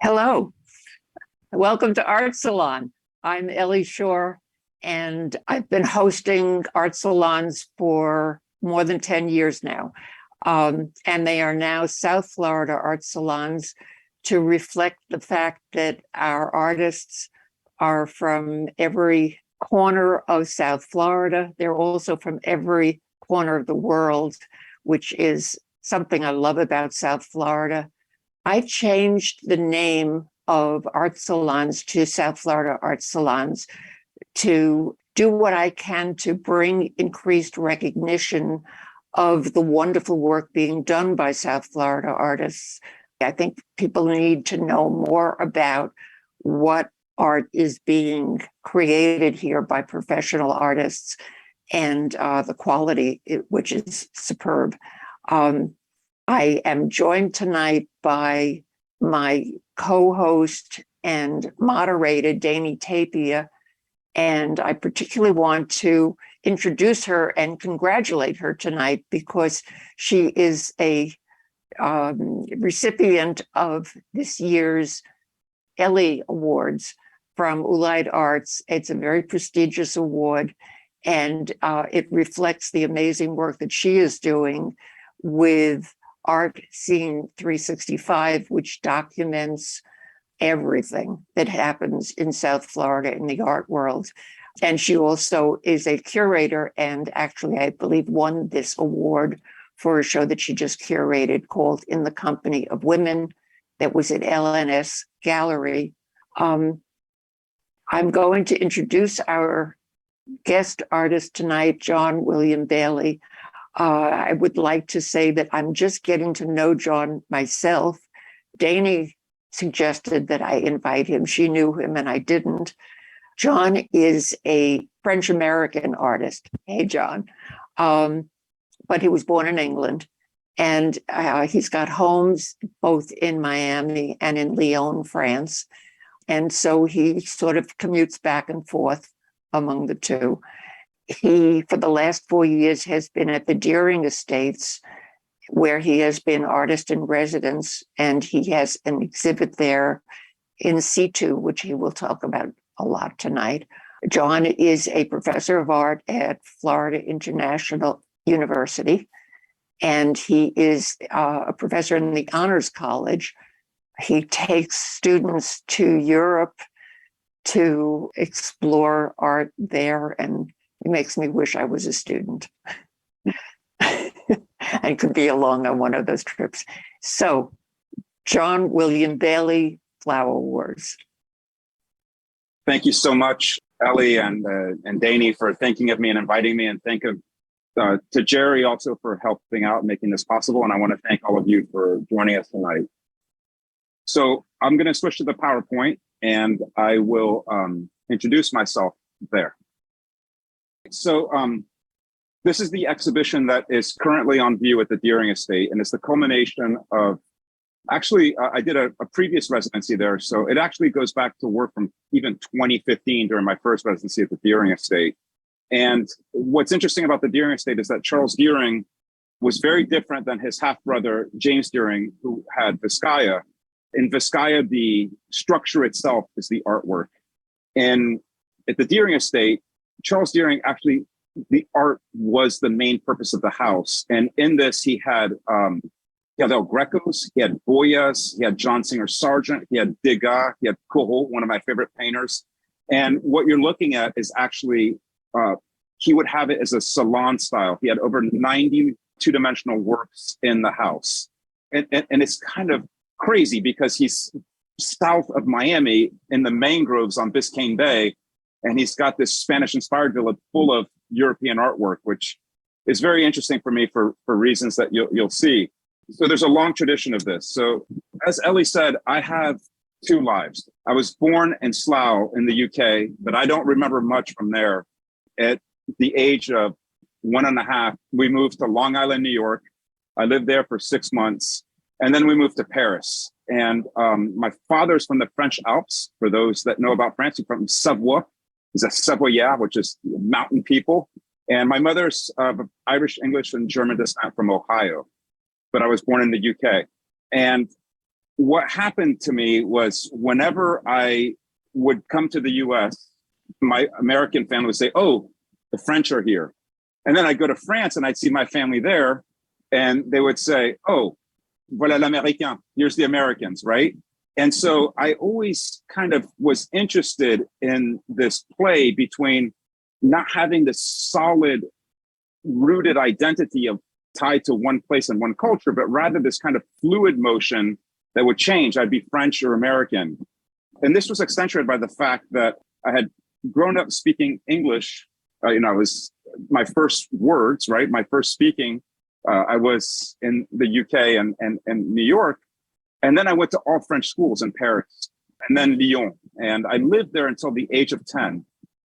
Hello, welcome to Art Salon. I'm Ellie Shore, and I've been hosting art salons for more than 10 years now. And they are now South Florida art salons to reflect the fact that our artists are from every corner of South Florida. They're also from every corner of the world, which is something I love about South Florida. I changed the name of art salons to South Florida Art Salons to do what I can to bring increased recognition of the wonderful work being done by South Florida artists. I think people need to know more about what art is being created here by professional artists and the quality, which is superb. I am joined tonight by my co-host and moderator, Dani Tapia, and I particularly want to introduce her and congratulate her tonight because she is a recipient of this year's Ellie Awards from Ulight Arts. It's a very prestigious award, and it reflects the amazing work that she is doing with Art Scene 365, which documents everything that happens in South Florida in the art world. And she also is a curator and actually, I believe, won this award for a show that she just curated called In the Company of Women that was at LNS Gallery. I'm going to introduce our guest artist tonight, John William Bailey. I would like to say that I'm just getting to know John myself. Dani suggested that I invite him. She knew him and I didn't. John is a French-American artist. Hey, John. But he was born in England, and he's got homes both in Miami and in Lyon, France. And so he sort of commutes back and forth among the two. He, for the last 4 years, has been at the Deering Estates, where he has been artist in residence, and he has an exhibit there in situ, which he will talk about a lot tonight. John is a professor of art at Florida International University, and he is a professor in the Honors College. He takes students to Europe to explore art there, and it makes me wish I was a student and could be along on one of those trips. So, John William Bailey, Flower Wars. Thank you so much, Ellie and Dani, for thinking of me and inviting me, and thank to Jerry also for helping out and making this possible. And I want to thank all of you for joining us tonight. So I'm going to switch to the PowerPoint, and I will introduce myself there. So this is the exhibition that is currently on view at the Deering Estate, and it's the culmination of, actually, I did a previous residency there, so it actually goes back to work from even 2015 during my first residency at the Deering Estate. And what's interesting about the Deering Estate is that Charles Deering was very different than his half-brother, James Deering, who had Vizcaya. In Vizcaya, the structure itself is the artwork. And at the Deering Estate, Charles Deering, actually, the art was the main purpose of the house. And in this, he had El Grecos, he had Goyas, he had John Singer Sargent, he had Degas, he had Corot, one of my favorite painters. And what you're looking at is actually, he would have it as a salon style. He had over 90 two-dimensional works in the house. And it's kind of crazy because he's south of Miami in the mangroves on Biscayne Bay, and he's got this Spanish-inspired villa full of European artwork, which is very interesting for me for reasons that you'll see. So there's a long tradition of this. So as Ellie said, I have two lives. I was born in Slough in the UK, but I don't remember much from there. At the age of 1.5, we moved to Long Island, New York. I lived there for 6 months, and then we moved to Paris. And my father's from the French Alps. For those that know about France, he's from Savoie. He's a Savoyard, which is mountain people. And my mother's of Irish, English, and German descent from Ohio. But I was born in the UK. And what happened to me was whenever I would come to the US, my American family would say, oh, the French are here. And then I'd go to France and I'd see my family there and they would say, oh, voilà l'américain, here's the Americans, right? And so I always kind of was interested in this play between not having this solid rooted identity of tied to one place and one culture, but rather this kind of fluid motion that would change. I'd be French or American. And this was accentuated by the fact that I had grown up speaking English. It was my first words, right? My first speaking. I was in the UK and New York. And then I went to all French schools in Paris and then Lyon. And I lived there until the age of 10.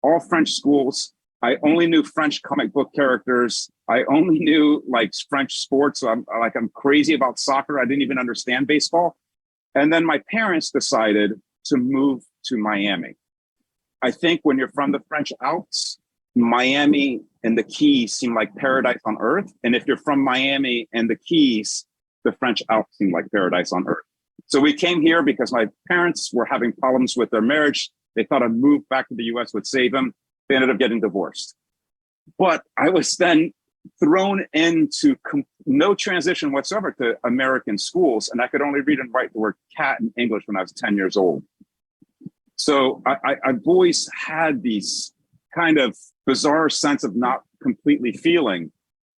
All French schools. I only knew French comic book characters. I only knew like French sports. So I'm crazy about soccer. I didn't even understand baseball. And then my parents decided to move to Miami. I think when you're from the French Alps, Miami and the Keys seem like paradise on earth. And if you're from Miami and the Keys, the French Alps seem like paradise on earth. So we came here because my parents were having problems with their marriage. They thought a move back to the US would save them. They ended up getting divorced. But I was then thrown into no transition whatsoever to American schools. And I could only read and write the word cat in English when I was 10 years old. So I've always had these kind of bizarre sense of not completely feeling.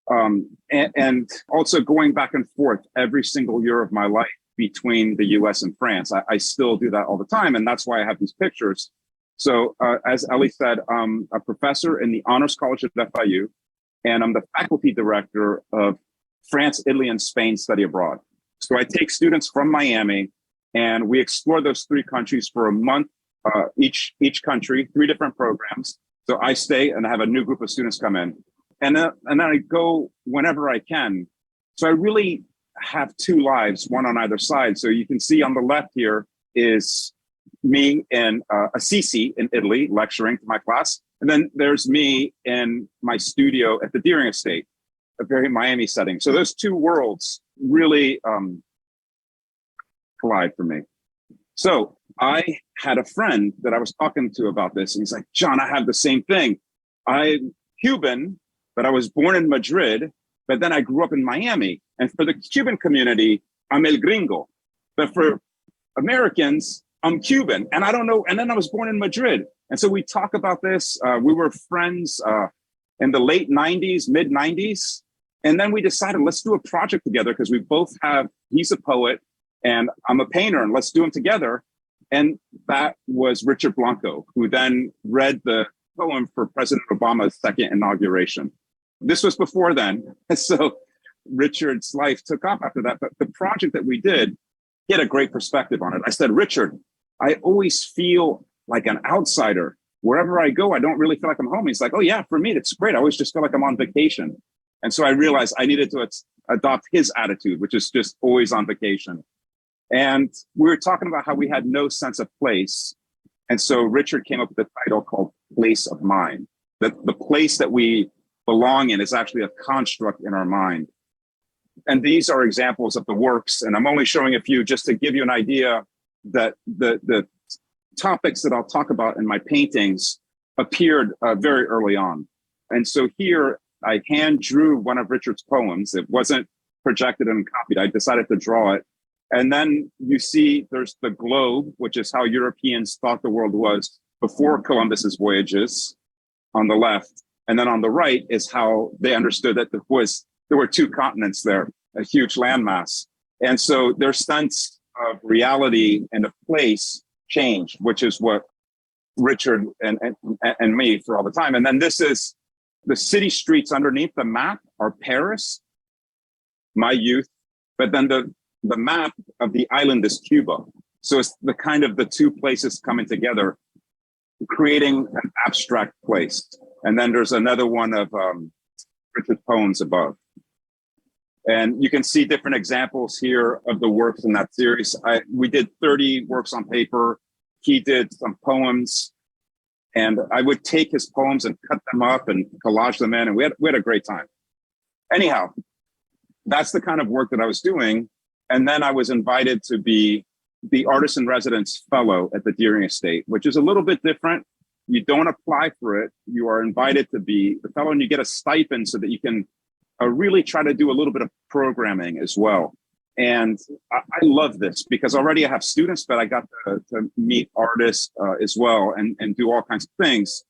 And also going back and forth every single year of my life between the US and France. I still do that all the time. And that's why I have these pictures. So as Ellie said, I'm a professor in the Honors College at FIU, and I'm the faculty director of France, Italy, and Spain Study Abroad. So I take students from Miami and we explore those three countries for a month, each country, 3 different programs. So I stay and I have a new group of students come in. And then I go whenever I can. So I really have 2 lives, one on either side. So you can see on the left here is me in Assisi in Italy, lecturing to my class. And then there's me in my studio at the Deering Estate, a very Miami setting. So those 2 worlds really collide for me. So I had a friend that I was talking to about this, and he's like, John, I have the same thing. I'm Cuban, but I was born in Madrid, but then I grew up in Miami. And for the Cuban community, I'm el gringo. But for Americans, I'm Cuban. And I don't know. And then I was born in Madrid. And so we talk about this. We were friends in the late 90s, mid 90s. And then we decided, let's do a project together because we both have, he's a poet and I'm a painter, and let's do them together. And that was Richard Blanco, who then read the poem for President Obama's second inauguration. This was before then. So Richard's life took off after that. But the project that we did, he had a great perspective on it. I said, Richard, I always feel like an outsider. Wherever I go, I don't really feel like I'm home. He's like, oh yeah, for me, it's great. I always just feel like I'm on vacation. And so I realized I needed to adopt his attitude, which is just always on vacation. And we were talking about how we had no sense of place. And so Richard came up with a title called Place of Mind. That the place that we belong in is actually a construct in our mind. And these are examples of the works. And I'm only showing a few just to give you an idea that the topics that I'll talk about in my paintings appeared very early on. And so here I hand drew one of Richard's poems. It wasn't projected and copied. I decided to draw it. And then you see there's the globe, which is how Europeans thought the world was before Columbus's voyages on the left. And then on the right is how they understood that there were 2 continents there, a huge landmass. And so their sense of reality and of place changed, which is what Richard and me for all the time. And then this is the city streets underneath the map are Paris, my youth, but then the map of the island is Cuba. So it's the kind of the 2 places coming together, creating an abstract place. And then there's another one of Richard's poems above. And you can see different examples here of the works in that series. We did 30 works on paper. He did some poems. And I would take his poems and cut them up and collage them in. And we had a great time. Anyhow, that's the kind of work that I was doing. And then I was invited to be the artist in residence fellow at the Deering Estate, which is a little bit different. You don't apply for it. You are invited to be the fellow, and you get a stipend so that you can really try to do a little bit of programming as well. And I love this because already I have students, but I got to meet artists as well and do all kinds of things.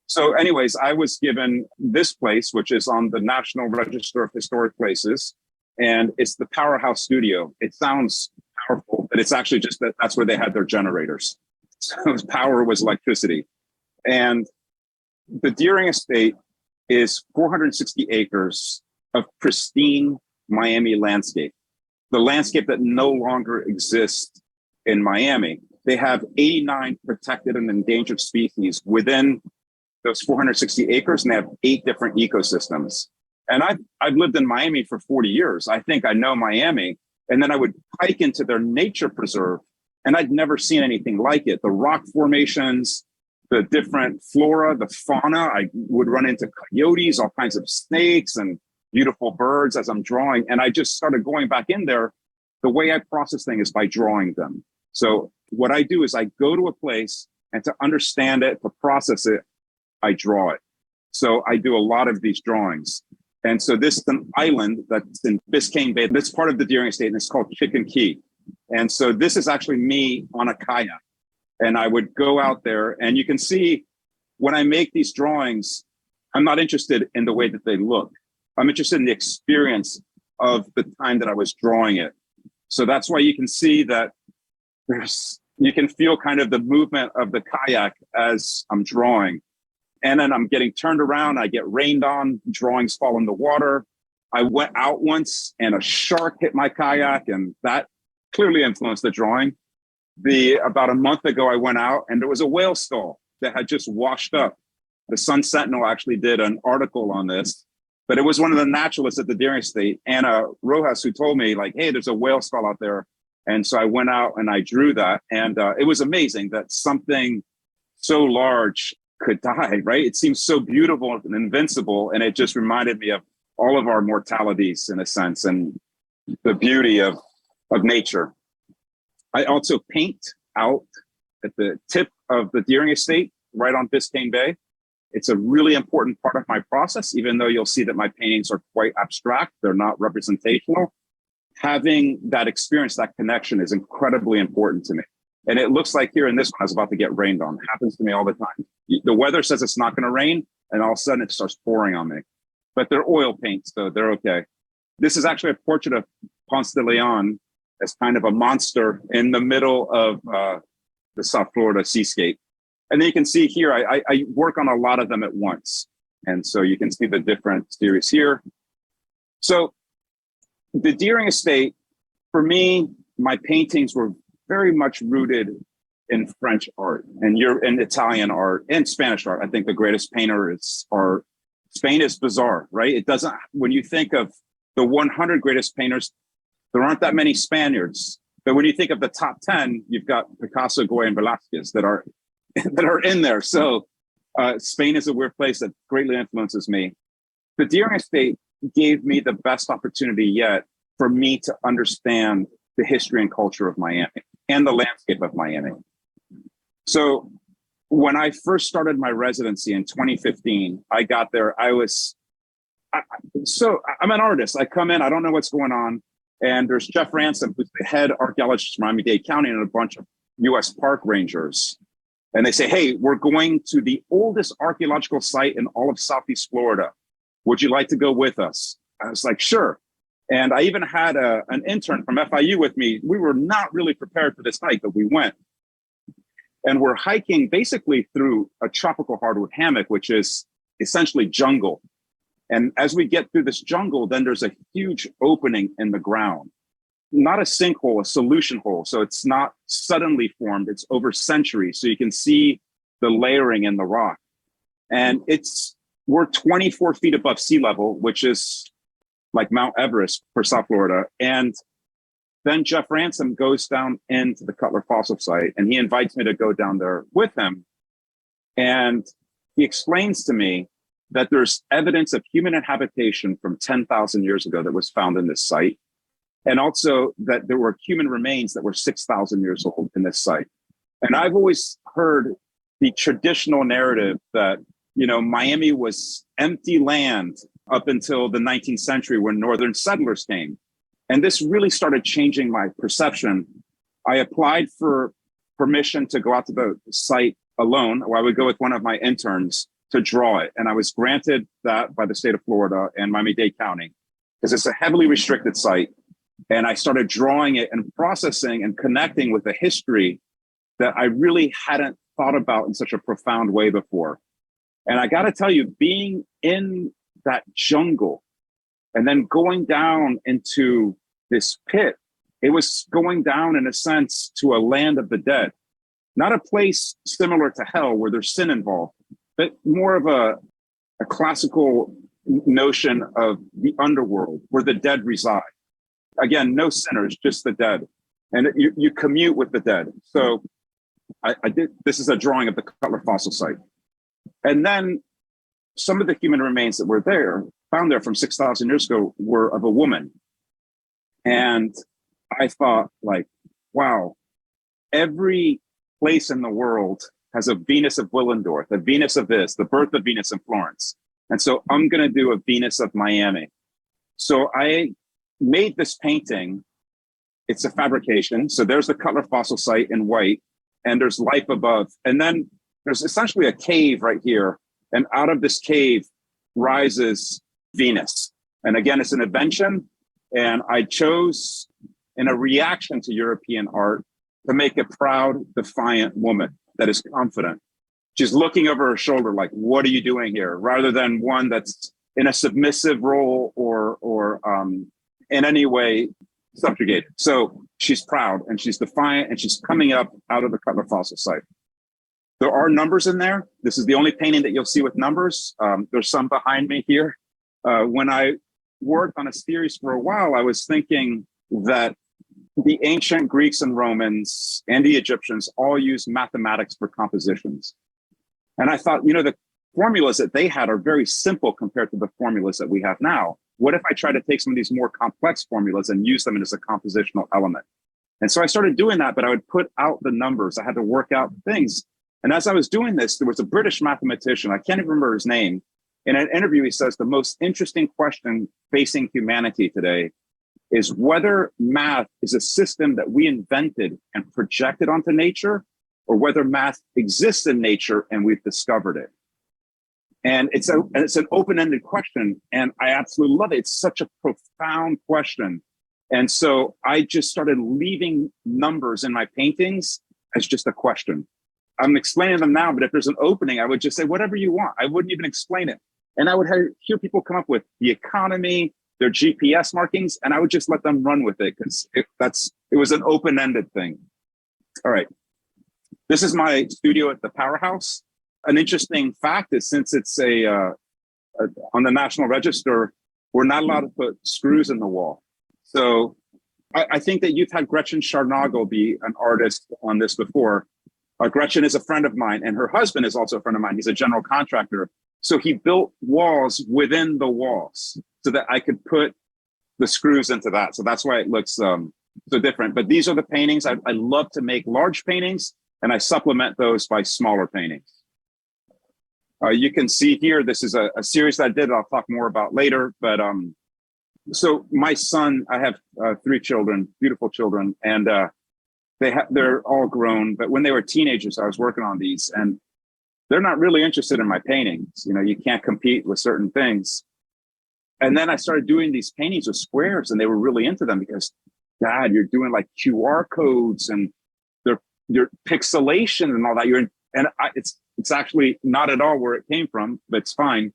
So anyways, I was given this place, which is on the National Register of Historic Places, and it's the Powerhouse Studio. It sounds powerful, but it's actually just that's where they had their generators. So power was electricity. And the Deering Estate is 460 acres of pristine Miami landscape, the landscape that no longer exists in Miami. They have 89 protected and endangered species within those 460 acres, and they have 8 different ecosystems. And I've lived in Miami for 40 years. I think I know Miami. And then I would hike into their nature preserve, and I'd never seen anything like it. The rock formations, the different flora, the fauna. I would run into coyotes, all kinds of snakes, and beautiful birds as I'm drawing. And I just started going back in there. The way I process things is by drawing them. So what I do is I go to a place, and to understand it, to process it, I draw it. So I do a lot of these drawings. And so this is an island that's in Biscayne Bay. That's part of the Deering Estate, and it's called Chicken Key. And so this is actually me on a kayak. And I would go out there, and you can see when I make these drawings, I'm not interested in the way that they look. I'm interested in the experience of the time that I was drawing it. So that's why you can see that you can feel kind of the movement of the kayak as I'm drawing. And then I'm getting turned around, I get rained on, drawings fall in the water. I went out once and a shark hit my kayak, and that clearly influenced the drawing. About a month ago, I went out and there was a whale skull that had just washed up. The Sun Sentinel actually did an article on this, but it was one of the naturalists at the Deering Estate, Anna Rojas, who told me, like, hey, there's a whale skull out there. And so I went out and I drew that. And it was amazing that something so large could die, right? It seems so beautiful and invincible. And it just reminded me of all of our mortalities, in a sense, and the beauty of nature. I also paint out at the tip of the Deering Estate, right on Biscayne Bay. It's a really important part of my process, even though you'll see that my paintings are quite abstract. They're not representational. Having that experience, that connection is incredibly important to me. And it looks like here in this one, I was about to get rained on. It happens to me all the time. The weather says it's not going to rain, and all of a sudden it starts pouring on me. But they're oil paints, so they're okay. This is actually a portrait of Ponce de Leon as kind of a monster in the middle of the South Florida seascape. And then you can see here, I work on a lot of them at once. And so you can see the different series here. So the Deering Estate, for me, my paintings were very much rooted in French art and Italian art and Spanish art. I think the greatest painters are, Spain is bizarre, right? It doesn't, when you think of the 100 greatest painters, there aren't that many Spaniards. But when you think of the top 10, you've got Picasso, Goya, and Velázquez that are in there. So Spain is a weird place that greatly influences me. The Deering Estate gave me the best opportunity yet for me to understand the history and culture of Miami and the landscape of Miami. So when I first started my residency in 2015, I got there, I'm an artist. I come in, I don't know what's going on. And there's Jeff Ransom, who's the head archaeologist from Miami-Dade County, and a bunch of US park rangers. And they say, hey, we're going to the oldest archaeological site in all of Southeast Florida. Would you like to go with us? I was like, sure. And I even had an intern from FIU with me. We were not really prepared for this hike, but we went. And we're hiking basically through a tropical hardwood hammock, which is essentially jungle. And as we get through this jungle, then there's a huge opening in the ground. Not a sinkhole, a solution hole. So it's not suddenly formed, it's over centuries. So you can see the layering in the rock. And we're 24 feet above sea level, which is like Mount Everest for South Florida. And then Jeff Ransom goes down into the Cutler Fossil Site, and he invites me to go down there with him. And he explains to me that there's evidence of human habitation from 10,000 years ago that was found in this site. and also that there were human remains that were 6,000 years old in this site. And I've always heard the traditional narrative that, Miami was empty land up until the 19th century when Northern settlers came. And this really started changing my perception. I applied for permission to go out to the site alone, or I would go with one of my interns to draw it. And I was granted that by the state of Florida and Miami-Dade County, because it's a heavily restricted site. And I started drawing it and processing and connecting with a history that I really hadn't thought about in such a profound way before. And I got to tell you, being in that jungle and then going down into this pit, it was going down in a sense to a land of the dead, not a place similar to hell where there's sin involved, but more of a classical notion of the underworld where the dead reside. Again, no sinners, just the dead. And you commute with the dead. So I did, this is a drawing of the Cutler fossil site. And then some of the human remains that were there, found there from 6,000 years ago, were of a woman. And I thought, like, wow, every place in the world has a Venus of Willendorf, a Venus of this, the birth of Venus in Florence. And so I'm going to do a Venus of Miami. So I made this painting. It's a fabrication. So there's the Cutler fossil site in white, and there's life above. And then there's essentially a cave right here. And out of this cave rises Venus. And again, it's an invention. And I chose, in a reaction to European art, to make a proud, defiant woman that is confident. She's looking over her shoulder like, what are you doing here? Rather than one that's in a submissive role or in any way subjugated. So she's proud and she's defiant and she's coming up out of the Cutler fossil site. There are numbers in there. This is the only painting that you'll see with numbers. There's some behind me here. When I worked on a series for a while, I was thinking that the ancient Greeks and Romans and the Egyptians all used mathematics for compositions. And I thought, the formulas that they had are very simple compared to the formulas that we have now. What if I try to take some of these more complex formulas and use them as a compositional element? And so I started doing that, but I would put out the numbers. I had to work out things. And as I was doing this, there was a British mathematician, I can't even remember his name. In an interview, he says, the most interesting question facing humanity today is whether math is a system that we invented and projected onto nature, or whether math exists in nature and we've discovered it. And it's an open-ended question, and I absolutely love it. It's such a profound question. And so I just started leaving numbers in my paintings as just a question. I'm explaining them now, but if there's an opening, I would just say whatever you want. I wouldn't even explain it. And I would hear people come up with the economy, their GPS markings, and I would just let them run with it because it was an open-ended thing. All right. This is my studio at the Powerhouse. An interesting fact is since it's on the National Register, we're not allowed to put screws in the wall. So I think that you've had Gretchen Charnagle be an artist on this before. Gretchen is a friend of mine, and her husband is also a friend of mine. He's a general contractor. So he built walls within the walls so that I could put the screws into that. So that's why it looks so different. But these are the paintings. I love to make large paintings, and I supplement those by smaller paintings. You can see here, this is a series that I did. I'll talk more about later. But so my son, I have 3 children, beautiful children, and they're all grown. But when they were teenagers, I was working on these, and they're not really interested in my paintings. You can't compete with certain things. And then I started doing these paintings with squares, and they were really into them because, Dad, you're doing like QR codes and your pixelation and all that. It's actually not at all where it came from, but it's fine.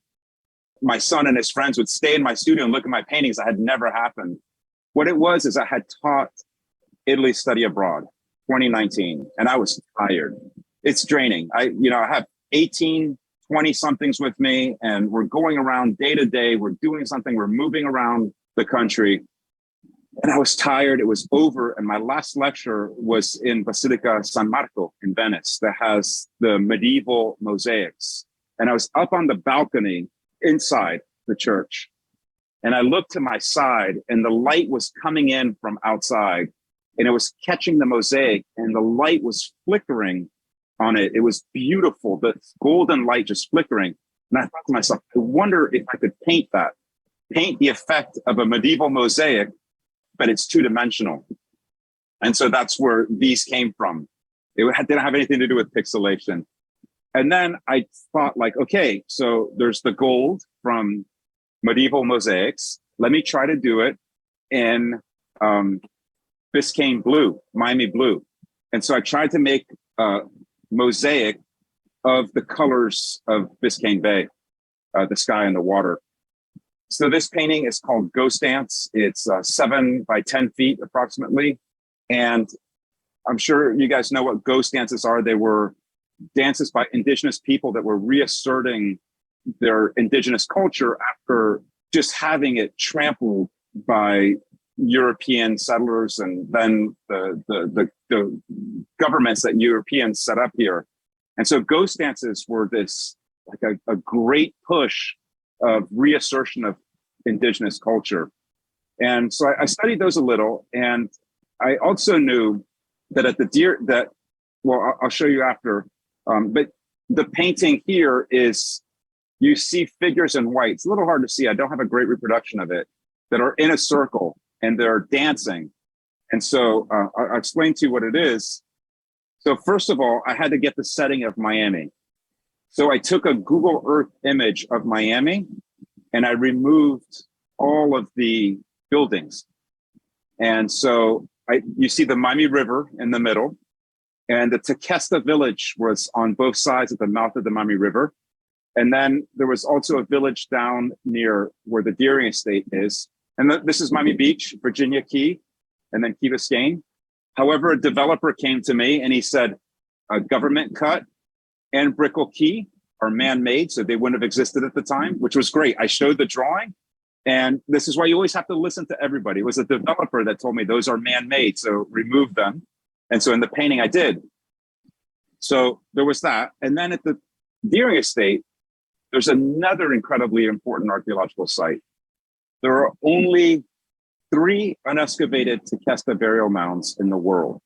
My son and his friends would stay in my studio and look at my paintings. That had never happened. What it was is I had taught Italy study abroad, 2019, and I was tired. It's draining. I have 18, 20 somethings with me, and we're going around day to day. We're doing something. We're moving around the country. And I was tired. It was over. And my last lecture was in Basilica San Marco in Venice that has the medieval mosaics. And I was up on the balcony inside the church. And I looked to my side and the light was coming in from outside and it was catching the mosaic and the light was flickering on it. It was beautiful, the golden light just flickering. And I thought to myself, I wonder if I could paint the effect of a medieval mosaic, but it's two-dimensional. And so that's where these came from. It didn't have anything to do with pixelation. And then I thought like, okay, so there's the gold from medieval mosaics. Let me try to do it in Biscayne blue, Miami blue. And so I tried to make a mosaic of the colors of Biscayne Bay, the sky and the water. So this painting is called Ghost Dance. It's 7 by 10 feet approximately. And I'm sure you guys know what ghost dances are. They were dances by indigenous people that were reasserting their indigenous culture after just having it trampled by European settlers and then the governments that Europeans set up here. And so ghost dances were this like a great push of reassertion of indigenous culture. And so I studied those a little, and I also knew that at the I'll show you after, but the painting here is, you see figures in white. It's a little hard to see. I don't have a great reproduction of it, that are in a circle and they're dancing. And so I'll explain to you what it is. So first of all, I had to get the setting of Miami. So I took a Google Earth image of Miami and I removed all of the buildings. And so you see the Miami River in the middle, and the Tequesta village was on both sides of the mouth of the Miami River. And then there was also a village down near where the Deering Estate is. And this is Miami Beach, Virginia Key, and then Key Biscayne. However, a developer came to me and he said, government cut and Brickell Key are man-made, so they wouldn't have existed at the time, which was great. I showed the drawing, and this is why you always have to listen to everybody. It was a developer that told me those are man-made, so remove them. And so in the painting I did. So there was that. And then at the Deering Estate, there's another incredibly important archaeological site. There are only 3 unexcavated Tequesta burial mounds in the world.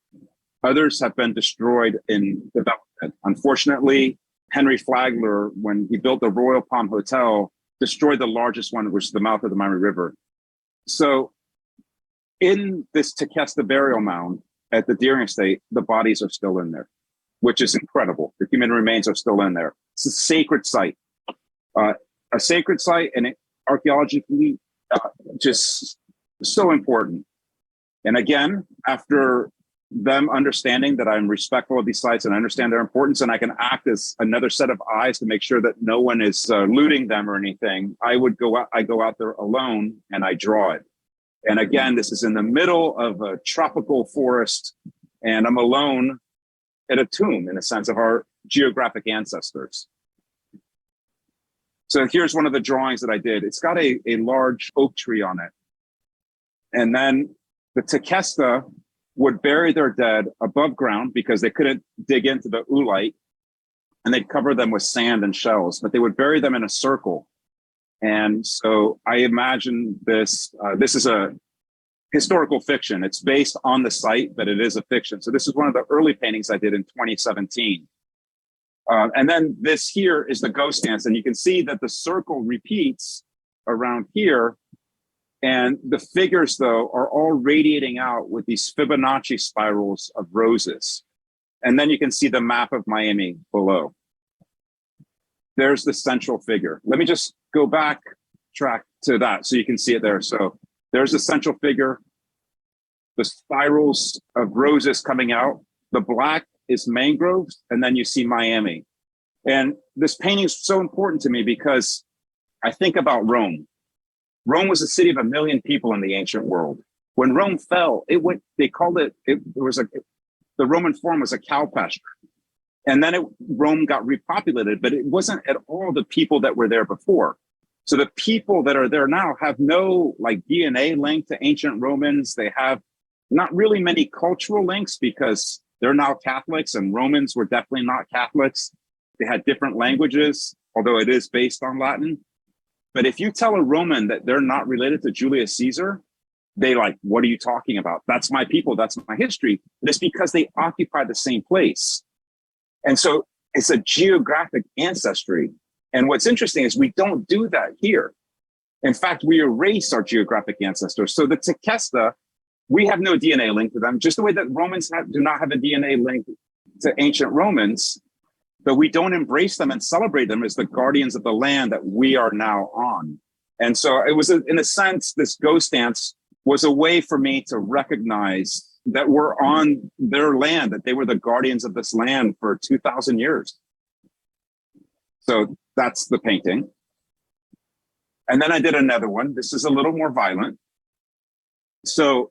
Others have been destroyed in development. Unfortunately, Henry Flagler, when he built the Royal Palm Hotel, destroyed the largest one, which is the mouth of the Miami River. So in this Tequesta burial mound at the Deering Estate, the bodies are still in there, which is incredible. The human remains are still in there. It's a sacred site. A sacred site, and archaeologically just so important. And again, after them understanding that I'm respectful of these sites and I understand their importance, and I can act as another set of eyes to make sure that no one is looting them or anything, I go out there alone and I draw it. And again, this is in the middle of a tropical forest, and I'm alone at a tomb in a sense of our geographic ancestors. So here's one of the drawings that I did. It's got a large oak tree on it. And then the Tequesta would bury their dead above ground because they couldn't dig into the oolite, and they'd cover them with sand and shells, but they would bury them in a circle. And so I imagine this is a historical fiction. It's based on the site, but it is a fiction. So this is one of the early paintings I did in 2017. And then this here is the ghost dance. And you can see that the circle repeats around here. And the figures, though, are all radiating out with these Fibonacci spirals of roses. And then you can see the map of Miami below. There's the central figure. Let me just go back track to that so you can see it there. So there's the central figure, the spirals of roses coming out. The black is mangroves, and then you see Miami. And this painting is so important to me because I think about Rome. Rome was a city of 1 million people in the ancient world. When Rome fell, they called it, the Roman form was a cow pasture. And then Rome got repopulated, but it wasn't at all the people that were there before. So the people that are there now have no DNA link to ancient Romans. They have not really many cultural links because they're now Catholics, and Romans were definitely not Catholics. They had different languages, although it is based on Latin. But if you tell a Roman that they're not related to Julius Caesar, they like, what are you talking about? That's my people, that's my history. But it's because they occupy the same place. And so it's a geographic ancestry. And what's interesting is we don't do that here. In fact, we erase our geographic ancestors. So the Tequesta, we have no DNA link to them, just the way that Romans do not have a DNA link to ancient Romans, but we don't embrace them and celebrate them as the guardians of the land that we are now on. And so it was, in a sense, this ghost dance was a way for me to recognize that we're on their land, that they were the guardians of this land for 2,000 years. So that's the painting. And then I did another one. This is a little more violent. So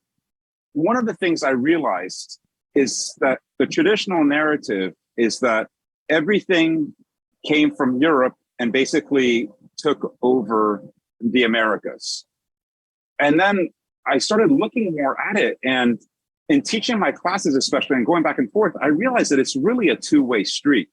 one of the things I realized is that the traditional narrative is that everything came from Europe and basically took over the Americas. And then I started looking more at it, and in teaching my classes, especially, and going back and forth, I realized that it's really a two-way street.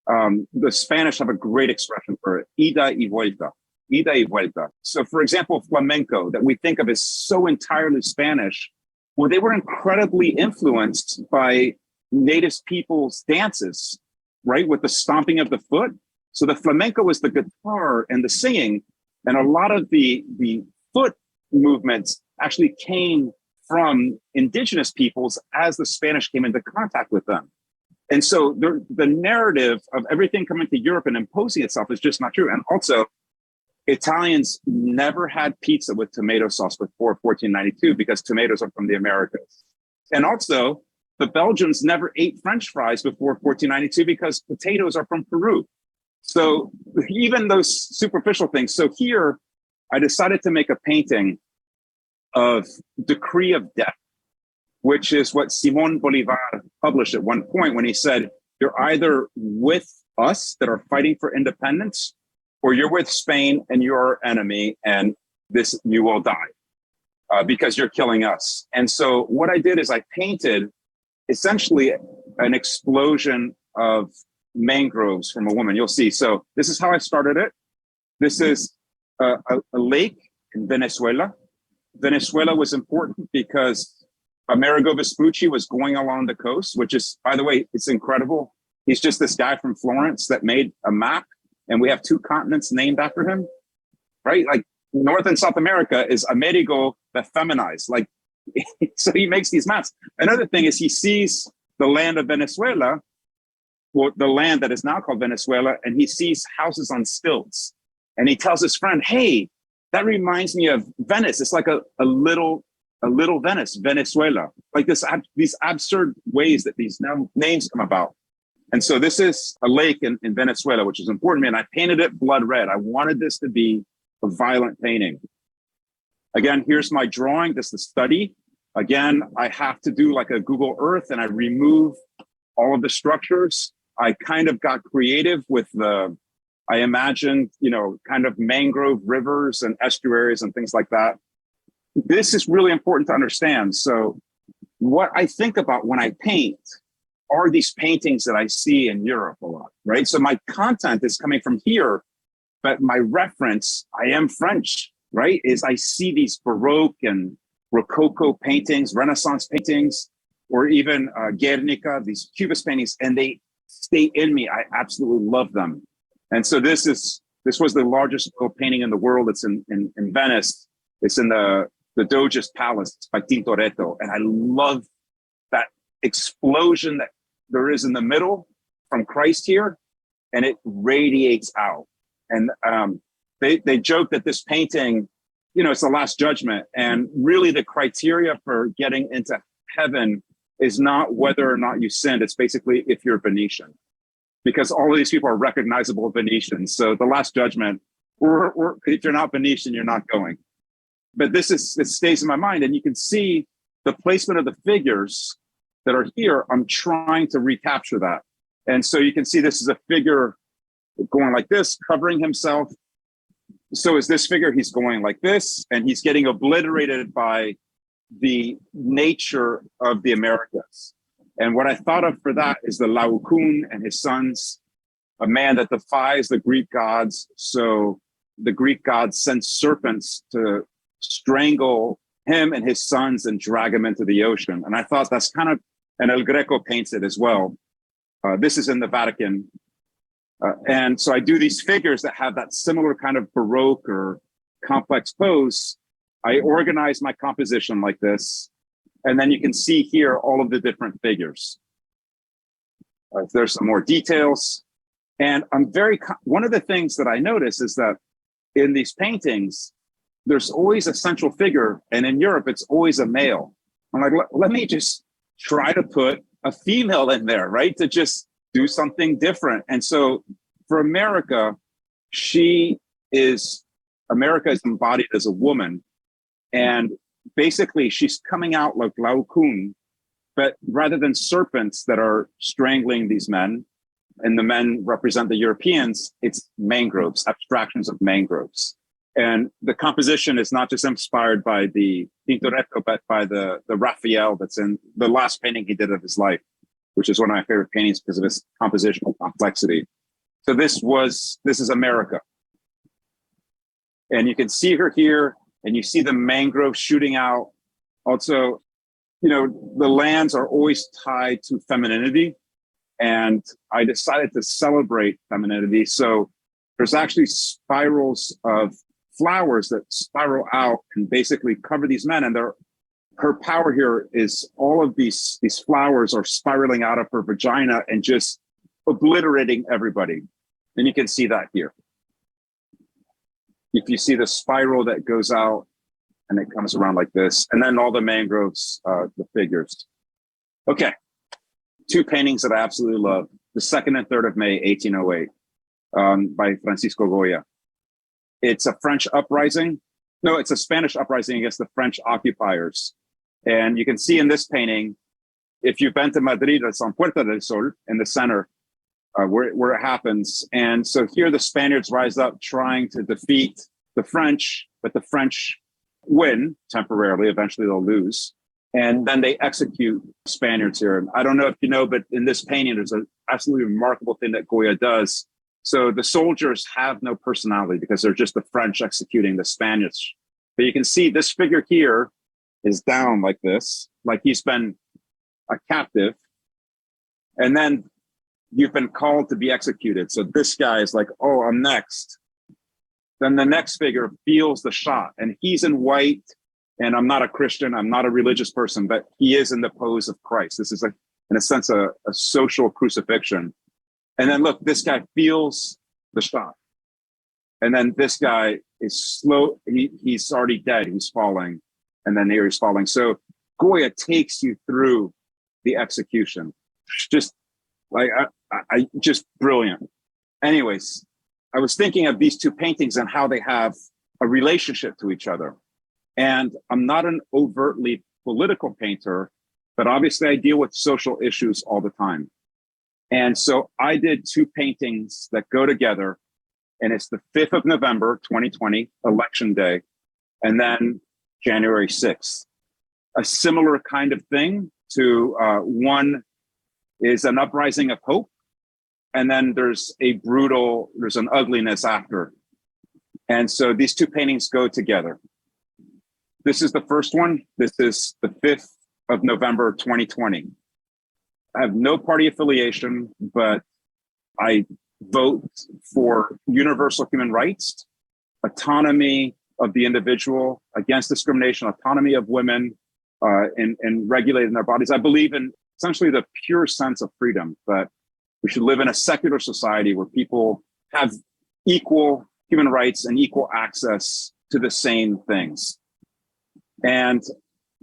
The Spanish have a great expression for it, ida y vuelta. Ida y vuelta. So for example, flamenco that we think of as so entirely Spanish, well, they were incredibly influenced by native people's dances, right? With the stomping of the foot. So the flamenco was the guitar and the singing, and a lot of the foot movements actually came from indigenous peoples as the Spanish came into contact with them. And so the narrative of everything coming to Europe and imposing itself is just not true. And also, Italians never had pizza with tomato sauce before 1492 because tomatoes are from the Americas. And also, the Belgians never ate French fries before 1492 because potatoes are from Peru. So even those superficial things. So here, I decided to make a painting of Decree of Death, which is what Simón Bolívar published at one point when he said, you're either with us that are fighting for independence, or you're with Spain and you're our enemy, and you will die because you're killing us. And so what I did is I painted essentially an explosion of mangroves from a woman. You'll see. So this is how I started it. This is a lake in Venezuela. Venezuela was important because Amerigo Vespucci was going along the coast, which is, by the way, it's incredible. He's just this guy from Florence that made a map, and we have two continents named after him, right? Like North and South America is Amerigo the feminized. Like, so he makes these maps. Another thing is he sees the land of Venezuela, well, the land that is now called Venezuela, and he sees houses on stilts. And he tells his friend, hey, that reminds me of Venice. It's like a little Venice, Venezuela, like these absurd ways that these names come about. And so this is a lake in Venezuela, which is important to me. And I painted it blood red. I wanted this to be a violent painting. Again, here's my drawing. This is the study. Again, I have to do like a Google Earth, and I remove all of the structures. I kind of got creative with I imagined, kind of mangrove rivers and estuaries and things like that. This is really important to understand. So what I think about when I paint are these paintings that I see in Europe a lot, right? So my content is coming from here, but my reference, I am French, right? Is I see these Baroque and Rococo paintings, Renaissance paintings, or even Guernica, these Cubist paintings, and they stay in me. I absolutely love them. And so this was the largest oil painting in the world. It's in Venice. It's in the Doge's Palace by Tintoretto. And I love that explosion that there is in the middle from Christ here, and it radiates out. And they joke that this painting, it's the Last Judgment. And really the criteria for getting into heaven is not whether or not you sinned. It's basically if you're Venetian, because all of these people are recognizable Venetians. So the Last Judgment, if you're not Venetian, you're not going. But it stays in my mind. And you can see the placement of the figures that are here. I'm trying to recapture that. And so you can see this is a figure going like this, covering himself. So is this figure, he's going like this, and he's getting obliterated by the nature of the Americas. And what I thought of for that is the Laocoon and his sons, a man that defies the Greek gods. So the Greek gods send serpents to strangle him and his sons and drag him into the ocean. And I thought that's kind of, and El Greco paints it as well. This is in the Vatican. And so I do these figures that have that similar kind of Baroque or complex pose. I organize my composition like this. And then you can see here all of the different figures. There's some more details. And one of the things that I notice is that in these paintings, there's always a central figure. And in Europe, it's always a male. I'm like, let me just try to put a female in there, right? To just do something different. And so for America, America is embodied as a woman. And basically she's coming out like Lowe, but rather than serpents that are strangling these men, and the men represent the Europeans, it's mangroves, abstractions of mangroves. And the composition is not just inspired by the Tintoretto, but by the Raphael that's in the last painting he did of his life, which is one of my favorite paintings because of its compositional complexity. So this is America. And you can see her here, and you see the mangrove shooting out. Also, the lands are always tied to femininity. And I decided to celebrate femininity. So there's actually spirals of flowers that spiral out and basically cover these men. And her power here is all of these flowers are spiraling out of her vagina and just obliterating everybody. And you can see that here. If you see the spiral that goes out and it comes around like this, and then all the mangroves, the figures. Okay, two paintings that I absolutely love. The 2nd and 3rd of May, 1808, by Francisco Goya. It's a French uprising. No, it's a Spanish uprising against the French occupiers. And you can see in this painting, if you've been to Madrid, it's on Puerta del Sol in the center, where it happens. And so here the Spaniards rise up trying to defeat the French, but the French win temporarily. Eventually they'll lose. And then they execute Spaniards here. And I don't know if you know, but in this painting, there's an absolutely remarkable thing that Goya does. So the soldiers have no personality because they're just the French executing the Spaniards. But you can see this figure here is down like this, like he's been a captive. And then you've been called to be executed. So this guy is like, oh, I'm next. Then the next figure feels the shot, and he's in white. And I'm not a Christian, I'm not a religious person, but he is in the pose of Christ. This is like, in a sense, a social crucifixion. And then look, this guy feels the shot. And then this guy is slow, he's already dead, he's falling. And then here he's falling. So Goya takes you through the execution. Just like, I just brilliant. Anyways, I was thinking of these two paintings and how they have a relationship to each other. And I'm not an overtly political painter, but obviously I deal with social issues all the time. And so I did two paintings that go together, and it's the 5th of November, 2020, Election Day, and then January 6th. A similar kind of thing to one is an uprising of hope, and then there's an ugliness after. And so these two paintings go together. This is the first one. This is the 5th of November, 2020. I have no party affiliation, but I vote for universal human rights, autonomy of the individual, against discrimination, autonomy of women, and regulating their bodies. I believe in essentially the pure sense of freedom, but we should live in a secular society where people have equal human rights and equal access to the same things. And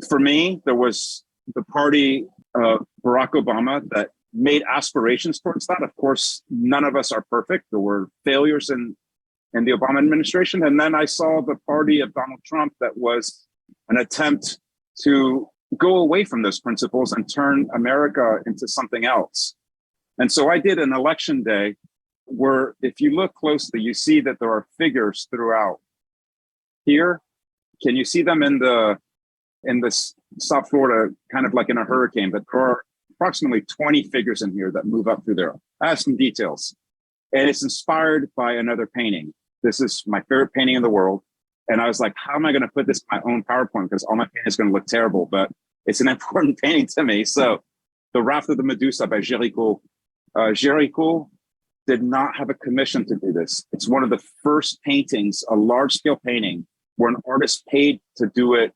for me, there was the party of Barack Obama that made aspirations towards that. Of course, none of us are perfect. There were failures in the Obama administration. And then I saw the party of Donald Trump that was an attempt to go away from those principles and turn America into something else. And so I did an election day where, if you look closely, you see that there are figures throughout. Here, can you see them in the South Florida, kind of like in a hurricane? But there are approximately 20 figures in here that move up through there. I have some details. And it's inspired by another painting. This is my favorite painting in the world. And I was like, how am I going to put this in my own PowerPoint? Because all my painting is going to look terrible, but it's an important painting to me. So the Raft of the Medusa by Géricault. Géricault did not have a commission to do this. It's one of the first paintings, a large scale painting, where an artist paid to do it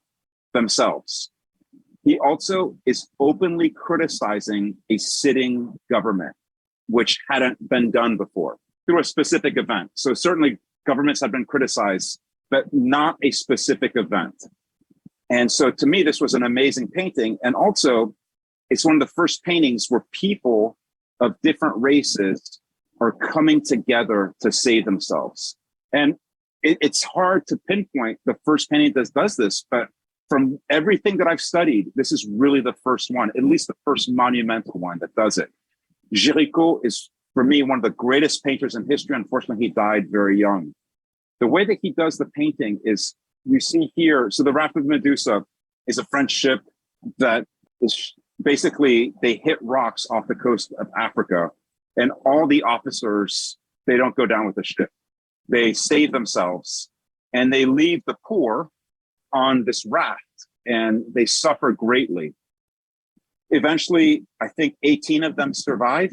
themselves. He also is openly criticizing a sitting government, which hadn't been done before through a specific event. So certainly governments have been criticized, but not a specific event. And so to me, this was an amazing painting. And also, it's one of the first paintings where people of different races are coming together to save themselves. And it's hard to pinpoint the first painting that does this, but from everything that I've studied, this is really the first one, at least the first monumental one that does it. Géricault is, for me, one of the greatest painters in history. Unfortunately, he died very young. The way that he does the painting is, you see here, so the Raft of Medusa is a French ship that is basically, they hit rocks off the coast of Africa, and all the officers, they don't go down with the ship. They save themselves, and they leave the poor on this raft, and they suffer greatly. Eventually, I think 18 of them survive,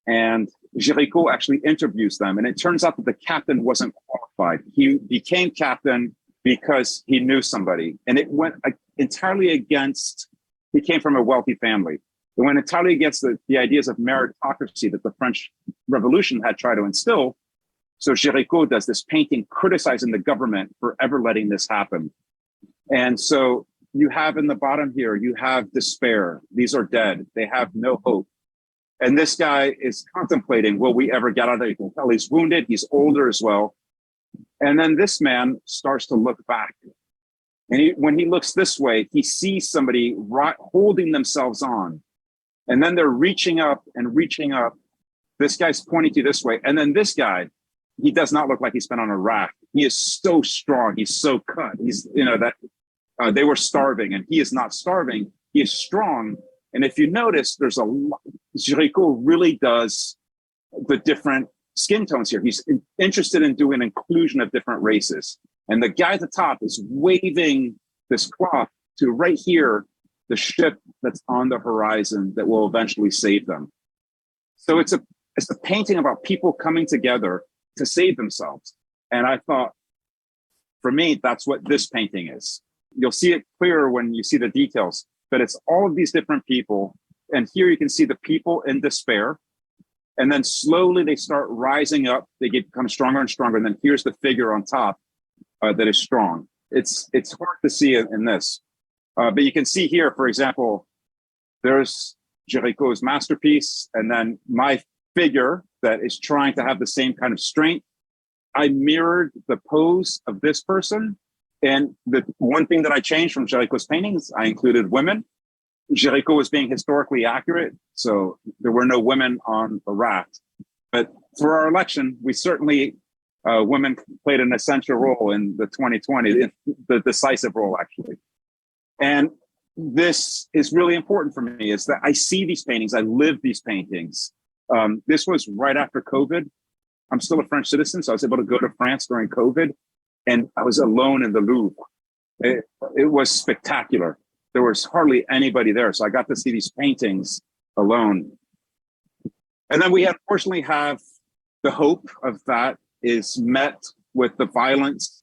and Géricault actually interviews them. And it turns out that the captain wasn't qualified. He became captain because he knew somebody. And it went entirely against, he came from a wealthy family. It went entirely against the ideas of meritocracy that the French Revolution had tried to instill. So Géricault does this painting criticizing the government for ever letting this happen. And so you have in the bottom here, you have despair. These are dead. They have no hope. And this guy is contemplating, will we ever get out of there? You can tell he's wounded. He's older as well. And then this man starts to look back. And when he looks this way, he sees somebody holding themselves on. And then they're reaching up and reaching up. This guy's pointing to this way. And then this guy, he does not look like he's been on a raft. He is so strong. He's so cut. He's, they were starving, and he is not starving. He is strong. And if you notice, there's a lot, Géricault really does the different skin tones here. He's interested in doing inclusion of different races. And the guy at the top is waving this cloth to right here, the ship that's on the horizon that will eventually save them. So it's a painting about people coming together to save themselves. And I thought, for me, that's what this painting is. You'll see it clearer when you see the details, but it's all of these different people. And here you can see the people in despair. And then slowly they start rising up. They become stronger and stronger. And then here's the figure on top that is strong. It's hard to see in this. But you can see here, for example, there's Géricault's masterpiece. And then my figure that is trying to have the same kind of strength. I mirrored the pose of this person. And the one thing that I changed from Géricault's paintings, I included women. Géricault was being historically accurate, so there were no women on the raft. But for our election, we certainly, women played an essential role in the 2020, the decisive role, actually. And this is really important for me, is that I see these paintings, I live these paintings. This was right after COVID. I'm still a French citizen, so I was able to go to France during COVID, and I was alone in the Louvre. It was spectacular. There was hardly anybody there, so I got to see these paintings alone. And then we unfortunately have the hope of that is met with the violence,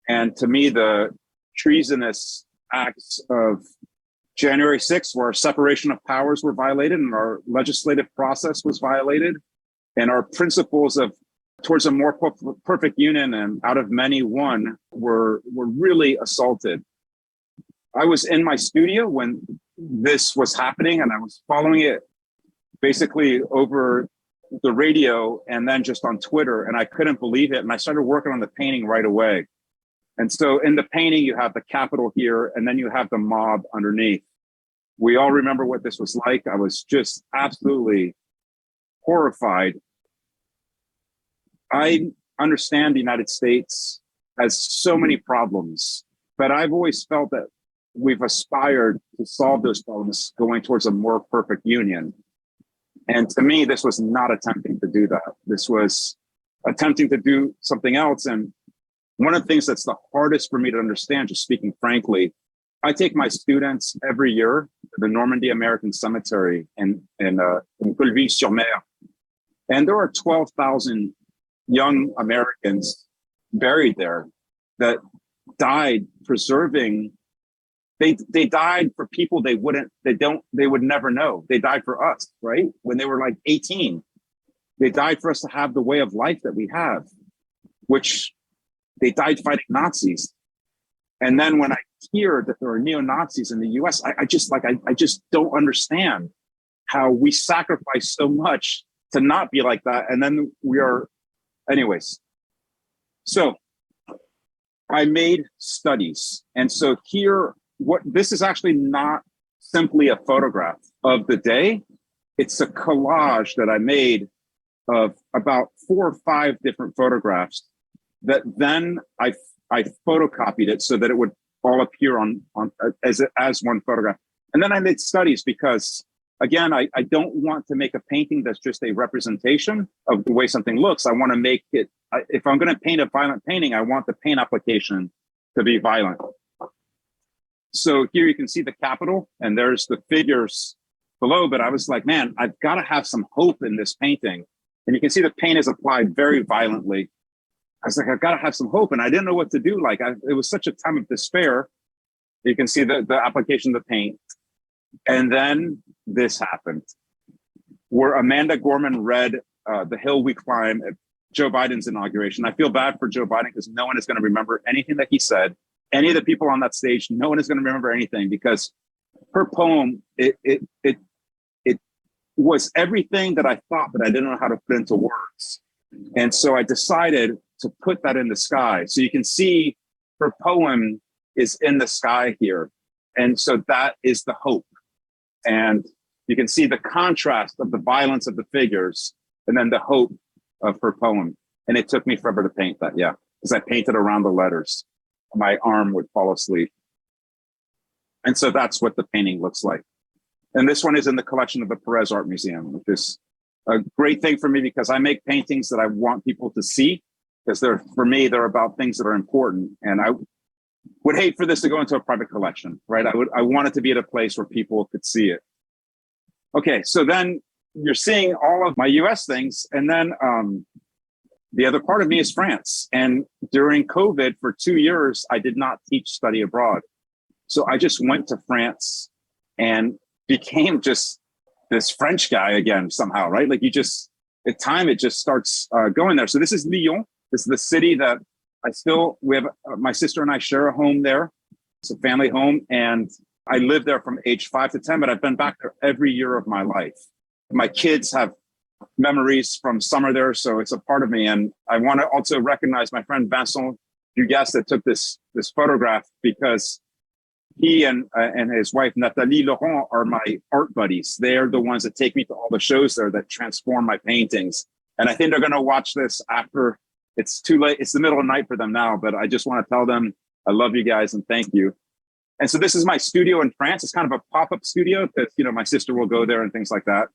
and to me, the treasonous acts of January 6th, where our separation of powers were violated and our legislative process was violated, and our principles of towards a more perfect union and out of many one were really assaulted. I was in my studio when this was happening, and I was following it basically over the radio and then just on Twitter, and I couldn't believe it. And I started working on the painting right away. And so in the painting, you have the Capitol here, and then you have the mob underneath. We all remember what this was like. I was just absolutely horrified. I understand the United States has so many problems, but I've always felt that we've aspired to solve those problems going towards a more perfect union. And to me, this was not attempting to do that. This was attempting to do something else. And one of the things that's the hardest for me to understand, just speaking frankly, I take my students every year to the Normandy American Cemetery in Colleville-sur-Mer. And there are 12,000 young Americans buried there that died preserving. They died for people they would never know. They died for us, right? When they were like 18, they died for us to have the way of life that we have, which they died fighting Nazis. And then when I hear that there are neo-Nazis in the US, I just don't understand how we sacrifice so much to not be like that. And then we are, anyways. So I made studies. And so here, this is actually not simply a photograph of the day. It's a collage that I made of about 4 or 5 different photographs that then I photocopied it so that it would all appear on as one photograph. And then I made studies because, again, I don't want to make a painting that's just a representation of the way something looks. I want to make it, if I'm going to paint a violent painting, I want the paint application to be violent. So here you can see the Capitol and there's the figures below, but I was like, man, I've got to have some hope in this painting. And you can see the paint is applied very violently. I was like, I've got to have some hope. And I didn't know what to do. It was such a time of despair. You can see the application of the paint. And then this happened, where Amanda Gorman read The Hill We Climb at Joe Biden's inauguration. I feel bad for Joe Biden because no one is going to remember anything that he said. Any of the people on that stage, no one is going to remember anything because her poem, it was everything that I thought, but I didn't know how to put into words. And so I decided to put that in the sky. So you can see her poem is in the sky here. And so that is the hope. And you can see the contrast of the violence of the figures and then the hope of her poem. And it took me forever to paint that, yeah, because I painted around the letters. My arm would fall asleep. And so that's what the painting looks like. And this one is in the collection of the Perez Art Museum, which is a great thing for me because I make paintings that I want people to see because for me, they're about things that are important. And I would hate for this to go into a private collection, right? I want it to be at a place where people could see it. Okay, so then you're seeing all of my US things. And then the other part of me is France. And during COVID for 2 years, I did not teach study abroad. So I just went to France and became just this French guy again somehow, right? Like at time, it just starts going there. So this is Lyon. This is the city that we have, my sister and I share a home there. It's a family home. And I lived there from age 5 to 10, but I've been back there every year of my life. My kids have memories from summer there, so it's a part of me. And I want to also recognize my friend Vincent Dugas that took this photograph because he and his wife, Nathalie Laurent, are my art buddies. They're the ones that take me to all the shows there that transform my paintings. And I think they're going to watch this after it's too late. It's the middle of the night for them now, but I just want to tell them I love you guys and thank you. And so this is my studio in France. It's kind of a pop-up studio because, my sister will go there and things like that.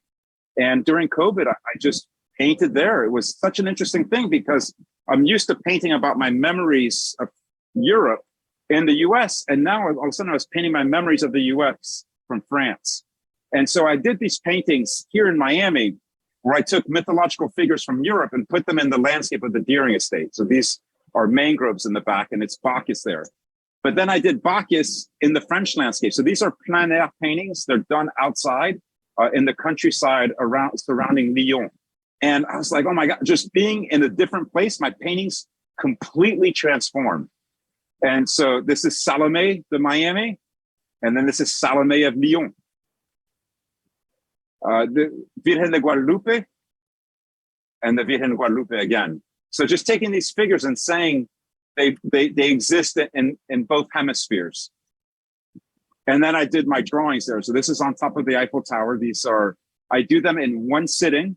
And during COVID, I just painted there. It was such an interesting thing because I'm used to painting about my memories of Europe and the US. And now all of a sudden I was painting my memories of the US from France. And so I did these paintings here in Miami where I took mythological figures from Europe and put them in the landscape of the Deering estate. So these are mangroves in the back and it's Bacchus there. But then I did Bacchus in the French landscape. So these are plein air paintings. They're done outside in the countryside surrounding Lyon. And I was like, oh my God, just being in a different place, my paintings completely transformed. And so this is Salome de Miami. And then this is Salome of Lyon. The Virgen de Guadalupe and the Virgen de Guadalupe again. So just taking these figures and saying they exist in both hemispheres. And then I did my drawings there. So this is on top of the Eiffel Tower. I do them in one sitting.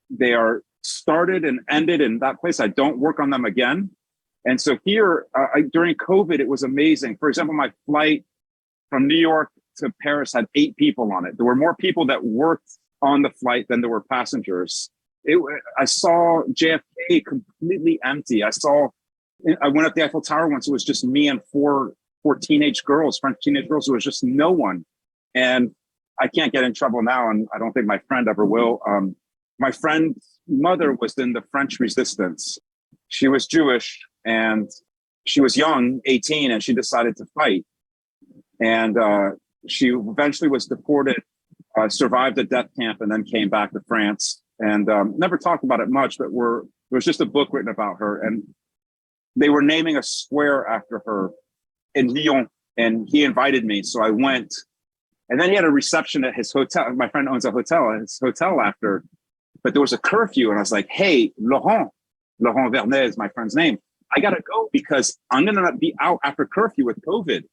They are started and ended in that place. I don't work on them again. And so here, during COVID, it was amazing. For example, my flight from New York to Paris had 8 people on it. There were more people that worked on the flight than there were passengers. I saw JFK completely empty. I went up the Eiffel Tower once. It was just me and four teenage girls, French teenage girls. It was just no one. And I can't get in trouble now, and I don't think my friend ever will. My friend's mother was in the French resistance. She was Jewish, and she was young, 18, and she decided to fight. And she eventually was deported, survived a death camp, and then came back to France. And never talked about it much, but there was just a book written about her. And they were naming a square after her in Lyon, and he invited me. So I went. And then he had a reception at his hotel. My friend owns a hotel at his hotel after, but there was a curfew. And I was like, hey, Laurent Vernet is my friend's name. I got to go because I'm going to be out after curfew with COVID. And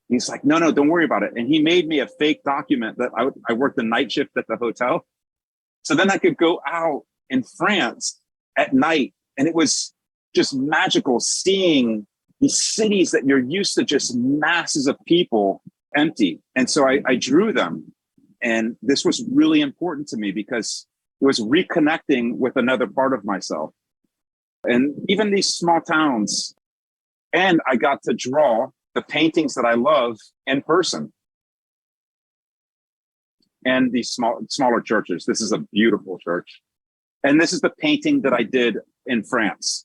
he's like, no, don't worry about it. And he made me a fake document that I worked the night shift at the hotel. So then I could go out in France at night. And it was just magical seeing these cities that you're used to, just masses of people, empty. And so I drew them. And this was really important to me because it was reconnecting with another part of myself. And even these small towns. And I got to draw the paintings that I love in person. And these smaller churches. This is a beautiful church. And this is the painting that I did in France.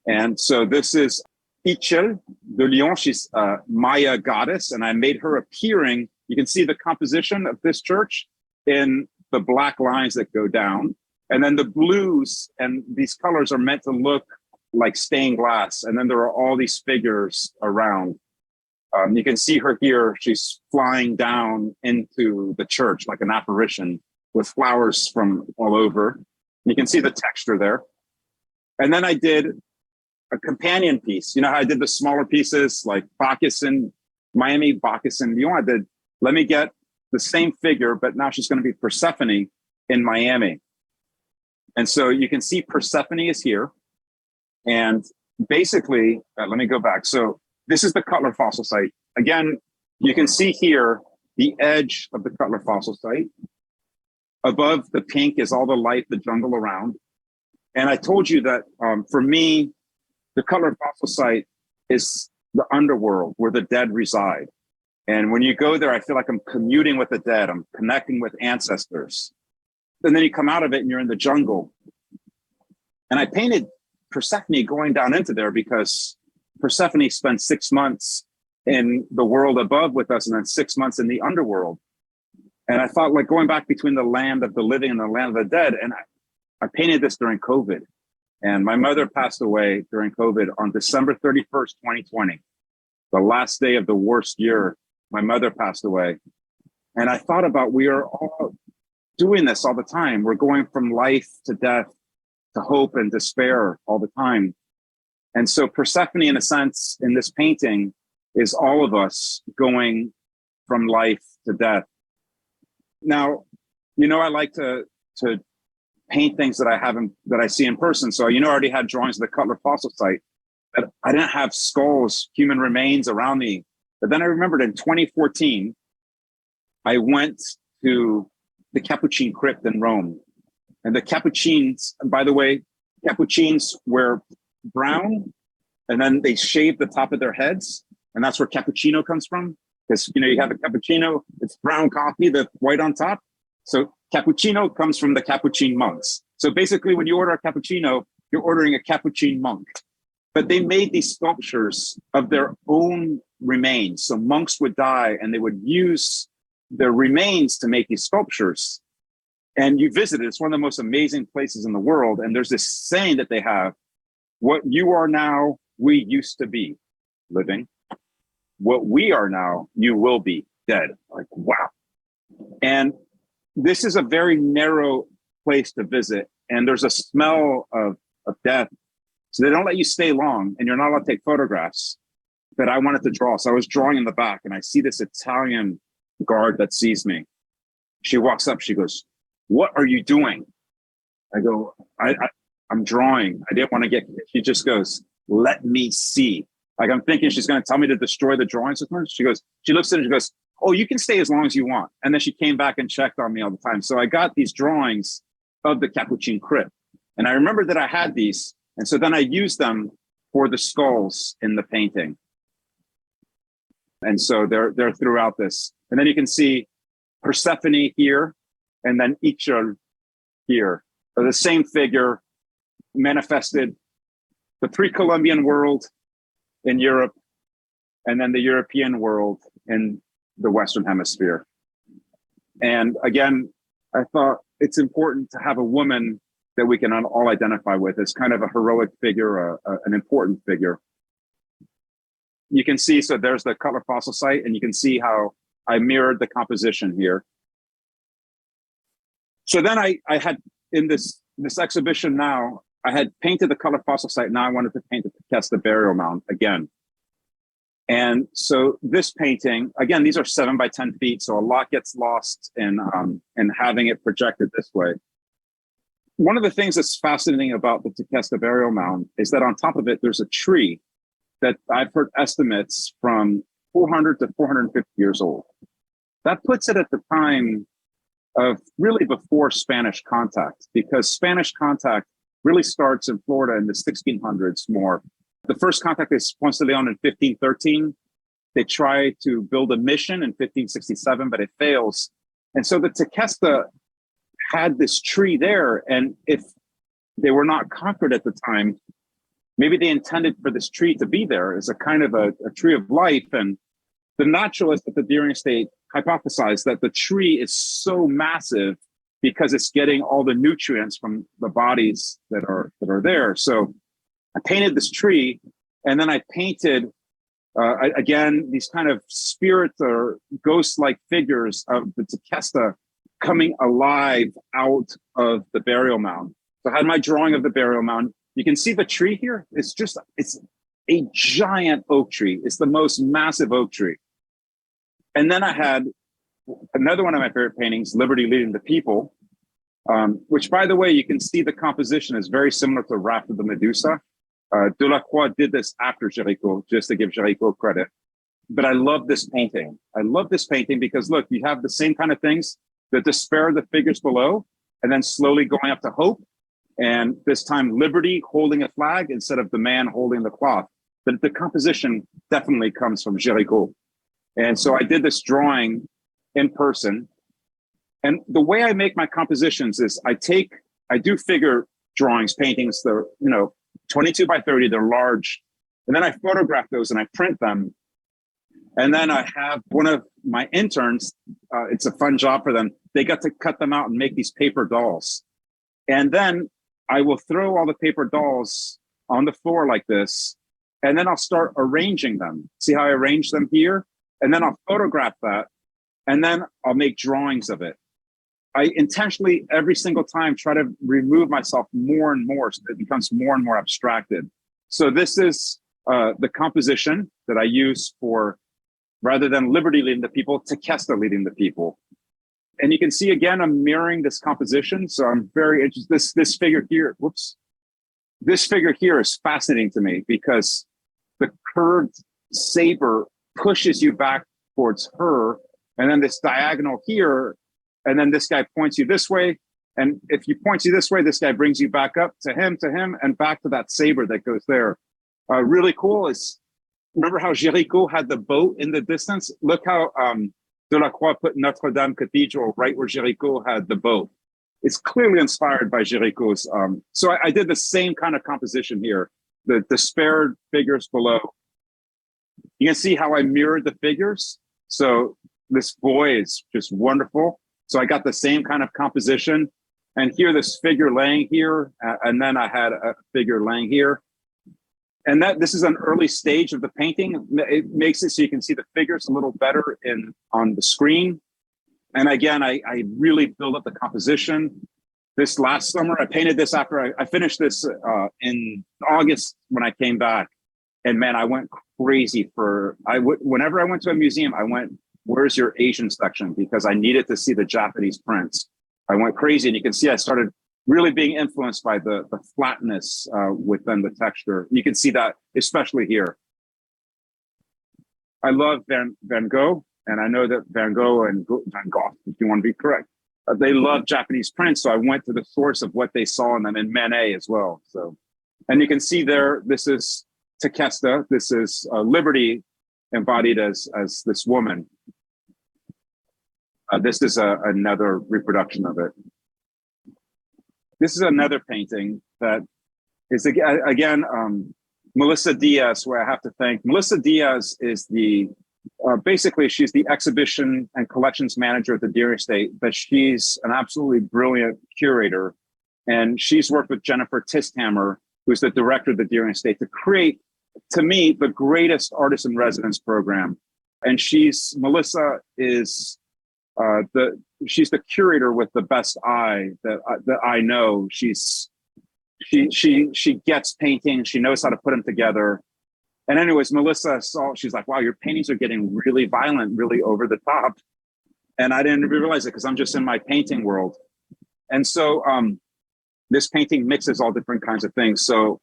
And so this is Ichel de Lyon. She's a Maya goddess, and I made her appearing. You can see the composition of this church in the black lines that go down. And then the blues and these colors are meant to look like stained glass. And then there are all these figures around. You can see her here. She's flying down into the church like an apparition with flowers from all over. You can see the texture there. And then I did a companion piece. You know how I did the smaller pieces like Bacchus in Miami, Bacchus in Lyon? I did, let me get the same figure, but now she's going to be Persephone in Miami. And so you can see Persephone is here. And basically, let me go back. So this is the Cutler fossil site. Again, you can see here the edge of the Cutler fossil site. Above the pink is all the life, the jungle around. And I told you that for me, the Cutler fossil site is the underworld where the dead reside. And when you go there, I feel like I'm commuting with the dead. I'm connecting with ancestors. And then you come out of it and you're in the jungle. And I painted Persephone going down into there because Persephone spent 6 months in the world above with us and then 6 months in the underworld. And I thought like going back between the land of the living and the land of the dead. And I painted this during COVID. And my mother passed away during COVID on December 31st, 2020. The last day of the worst year, my mother passed away. And I thought about, we are all doing this all the time. We're going from life to death to hope and despair all the time. And so Persephone, in a sense, in this painting, is all of us going from life to death. Now, you know, I like to paint things that I see in person. So, you know, I already had drawings of the Cutler fossil site, but I didn't have skulls, human remains around me. But then I remembered in 2014, I went to the Capuchin crypt in Rome. And the Capuchins, by the way, Capuchins wear brown, and then they shave the top of their heads. And that's where cappuccino comes from. Because, you know, you have a cappuccino, it's brown coffee, the white on top. So cappuccino comes from the Capuchin monks. So basically, when you order a cappuccino, you're ordering a Capuchin monk. But they made these sculptures of their own remains. So monks would die and they would use their remains to make these sculptures. And you visit it, it's one of the most amazing places in the world. And there's this saying that they have, what you are now, we used to be living. What we are now, you will be dead. Like, wow. And this is a very narrow place to visit. And there's a smell of death. So they don't let you stay long and you're not allowed to take photographs. But I wanted to draw. So I was drawing in the back and I see this Italian guard that sees me. She walks up, she goes, "What are you doing?" I go, I'm drawing. I didn't want to get, she just goes, "Let me see." Like I'm thinking she's going to tell me to destroy the drawings. She goes, she looks at it and she goes, "Oh, you can stay as long as you want." And then she came back and checked on me all the time. So I got these drawings of the Capuchin crypt. And I remember that I had these. And so then I used them for the skulls in the painting. And so they're throughout this. And then you can see Persephone here, and then Ichel here. So the same figure manifested the pre-Columbian world in Europe, and then the European world in the Western Hemisphere. And again, I thought it's important to have a woman that we can all identify with as kind of a heroic figure, an important figure. You can see, so there's the Cutler fossil site, and you can see how I mirrored the composition here. So then I had, in this exhibition now, I had painted the Cutler fossil site. Now I wanted to paint the Tequesta burial mound again. And so this painting, again, these are 7 by 10 feet. So a lot gets lost in having it projected this way. One of the things that's fascinating about the Tequesta burial mound is that on top of it, there's a tree that I've heard estimates from 400 to 450 years old. That puts it at the time of really before Spanish contact, because Spanish contact really starts in Florida in the 1600s more. The first contact is Ponce de Leon in 1513. They try to build a mission in 1567, but it fails. And so the Tequesta had this tree there. And if they were not conquered at the time, maybe they intended for this tree to be there as a kind of a tree of life. And the naturalists at the Deering Estate hypothesized that the tree is so massive because it's getting all the nutrients from the bodies that are there. So I painted this tree, and then I painted, again, these kind of spirit or ghost-like figures of the Tequesta coming alive out of the burial mound. So I had my drawing of the burial mound. You can see the tree here. It's a giant oak tree. It's the most massive oak tree. And then I had another one of my favorite paintings, Liberty Leading the People, which, by the way, you can see the composition is very similar to Raft of the Medusa. Delacroix did this after Géricault, just to give Géricault credit. But I love this painting. I love this painting because, look, you have the same kind of things, the despair of the figures below, and then slowly going up to hope. And this time, liberty holding a flag instead of the man holding the cloth. But the composition definitely comes from Géricault. And so I did this drawing in person. And the way I make my compositions is I do figure drawings, paintings, they're, 22 by 30, they're large. And then I photograph those and I print them. And then I have one of my interns, it's a fun job for them. They got to cut them out and make these paper dolls. And then I will throw all the paper dolls on the floor like this. And then I'll start arranging them. See how I arrange them here? And then I'll photograph that. And then I'll make drawings of it. I intentionally, every single time, try to remove myself more and more so that it becomes more and more abstracted. So this is the composition that I use for, rather than Liberty Leading the People, Tequesta Leading the People. And you can see, again, I'm mirroring this composition. So I'm very interested. This figure here, this figure here is fascinating to me because the curved saber pushes you back towards her. And then this diagonal here, and then this guy points you this way. And if he points you this way, this guy brings you back up to him, and back to that saber that goes there. Really cool is, remember how Géricault had the boat in the distance? Look how Delacroix put Notre Dame Cathedral right where Géricault had the boat. It's clearly inspired by Géricault's. So I did the same kind of composition here, the despaired figures below. You can see how I mirrored the figures. So this boy is just wonderful. So I got the same kind of composition. And here, this figure laying here, and then I had a figure laying here. And this is an early stage of the painting. It makes it so you can see the figures a little better on the screen. And again, I really build up the composition. This last summer, I painted this after I finished this in August when I came back. And man, I went crazy whenever I went to a museum, I went, where's your Asian section? Because I needed to see the Japanese prints. I went crazy, and you can see I started really being influenced by the flatness within the texture. You can see that especially here. I love Van Gogh, and I know that Van Gogh and Van Gogh, if you want to be correct, they love Japanese prints. So I went to the source of what they saw in them in Manet as well. So, and you can see there, this is Takesta. This is Liberty embodied as this woman. This is another reproduction of it. This is another painting that is again Melissa Diaz, where I have to thank. Melissa Diaz is the basically she's the exhibition and collections manager at the Deering Estate, but she's an absolutely brilliant curator, and she's worked with Jennifer Tisthammer, who's the director of the Deering Estate, to create, to me, the greatest artist in residence program. And Melissa is she's the curator with the best eye that I know. She gets painting. She knows how to put them together. And anyways, Melissa she's like, wow, your paintings are getting really violent, really over the top. And I didn't realize it because I'm just in my painting world. And so this painting mixes all different kinds of things. So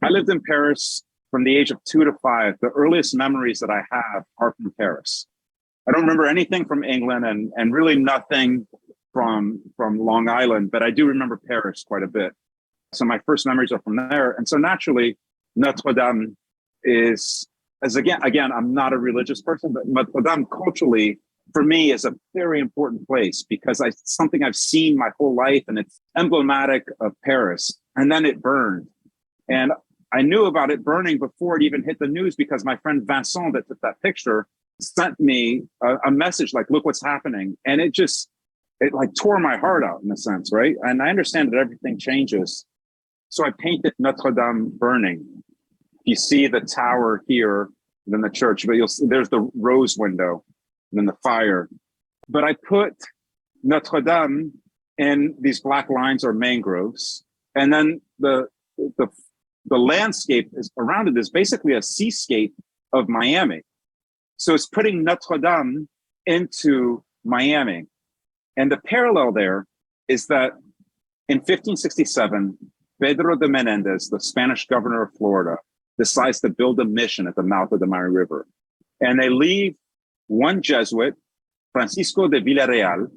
I lived in Paris from the age of 2 to 5. The earliest memories that I have are from Paris. I don't remember anything from England and really nothing from Long Island, but I do remember Paris quite a bit. So my first memories are from there. And so naturally, Notre Dame is again, I'm not a religious person, but Notre Dame culturally, for me, is a very important place because it's something I've seen my whole life, and it's emblematic of Paris. And then it burned. And I knew about it burning before it even hit the news because my friend Vincent that took that picture sent me a message like, look what's happening. And it like tore my heart out in a sense, right? And I understand that everything changes. So I painted Notre Dame burning. You see the tower here, and then the church, but there's the rose window, and then the fire. But I put Notre Dame in these black lines or mangroves, and then the landscape around it is basically a seascape of Miami. So it's putting Notre Dame into Miami. And the parallel there is that in 1567, Pedro de Menendez, the Spanish governor of Florida, decides to build a mission at the mouth of the Miami River. And they leave one Jesuit, Francisco de Villarreal,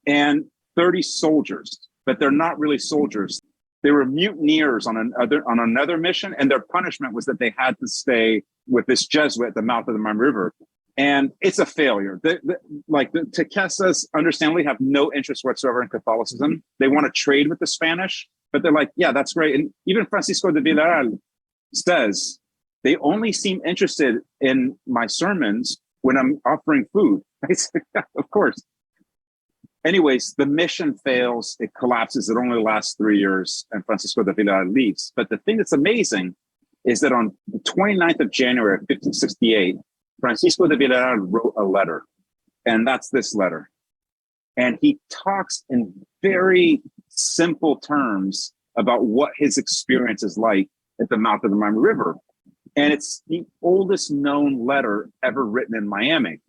and 30 soldiers, but they're not really soldiers. They were mutineers on another mission, and their punishment was that they had to stay with this Jesuit at the mouth of the Miami River. And it's a failure. The Takestas understandably have no interest whatsoever in Catholicism. They want to trade with the Spanish, but they're like, yeah, that's great. And even Francisco de Villarreal says, they only seem interested in my sermons when I'm offering food. I said, yeah, of course. Anyways, the mission fails. It collapses. It only lasts 3 years, and Francisco de Villarreal leaves. But the thing that's amazing is that on the 29th of January of 1568, Francisco de Villarreal wrote a letter, and that's this letter. And he talks in very simple terms about what his experience is like at the mouth of the Miami River. And it's the oldest known letter ever written in Miami.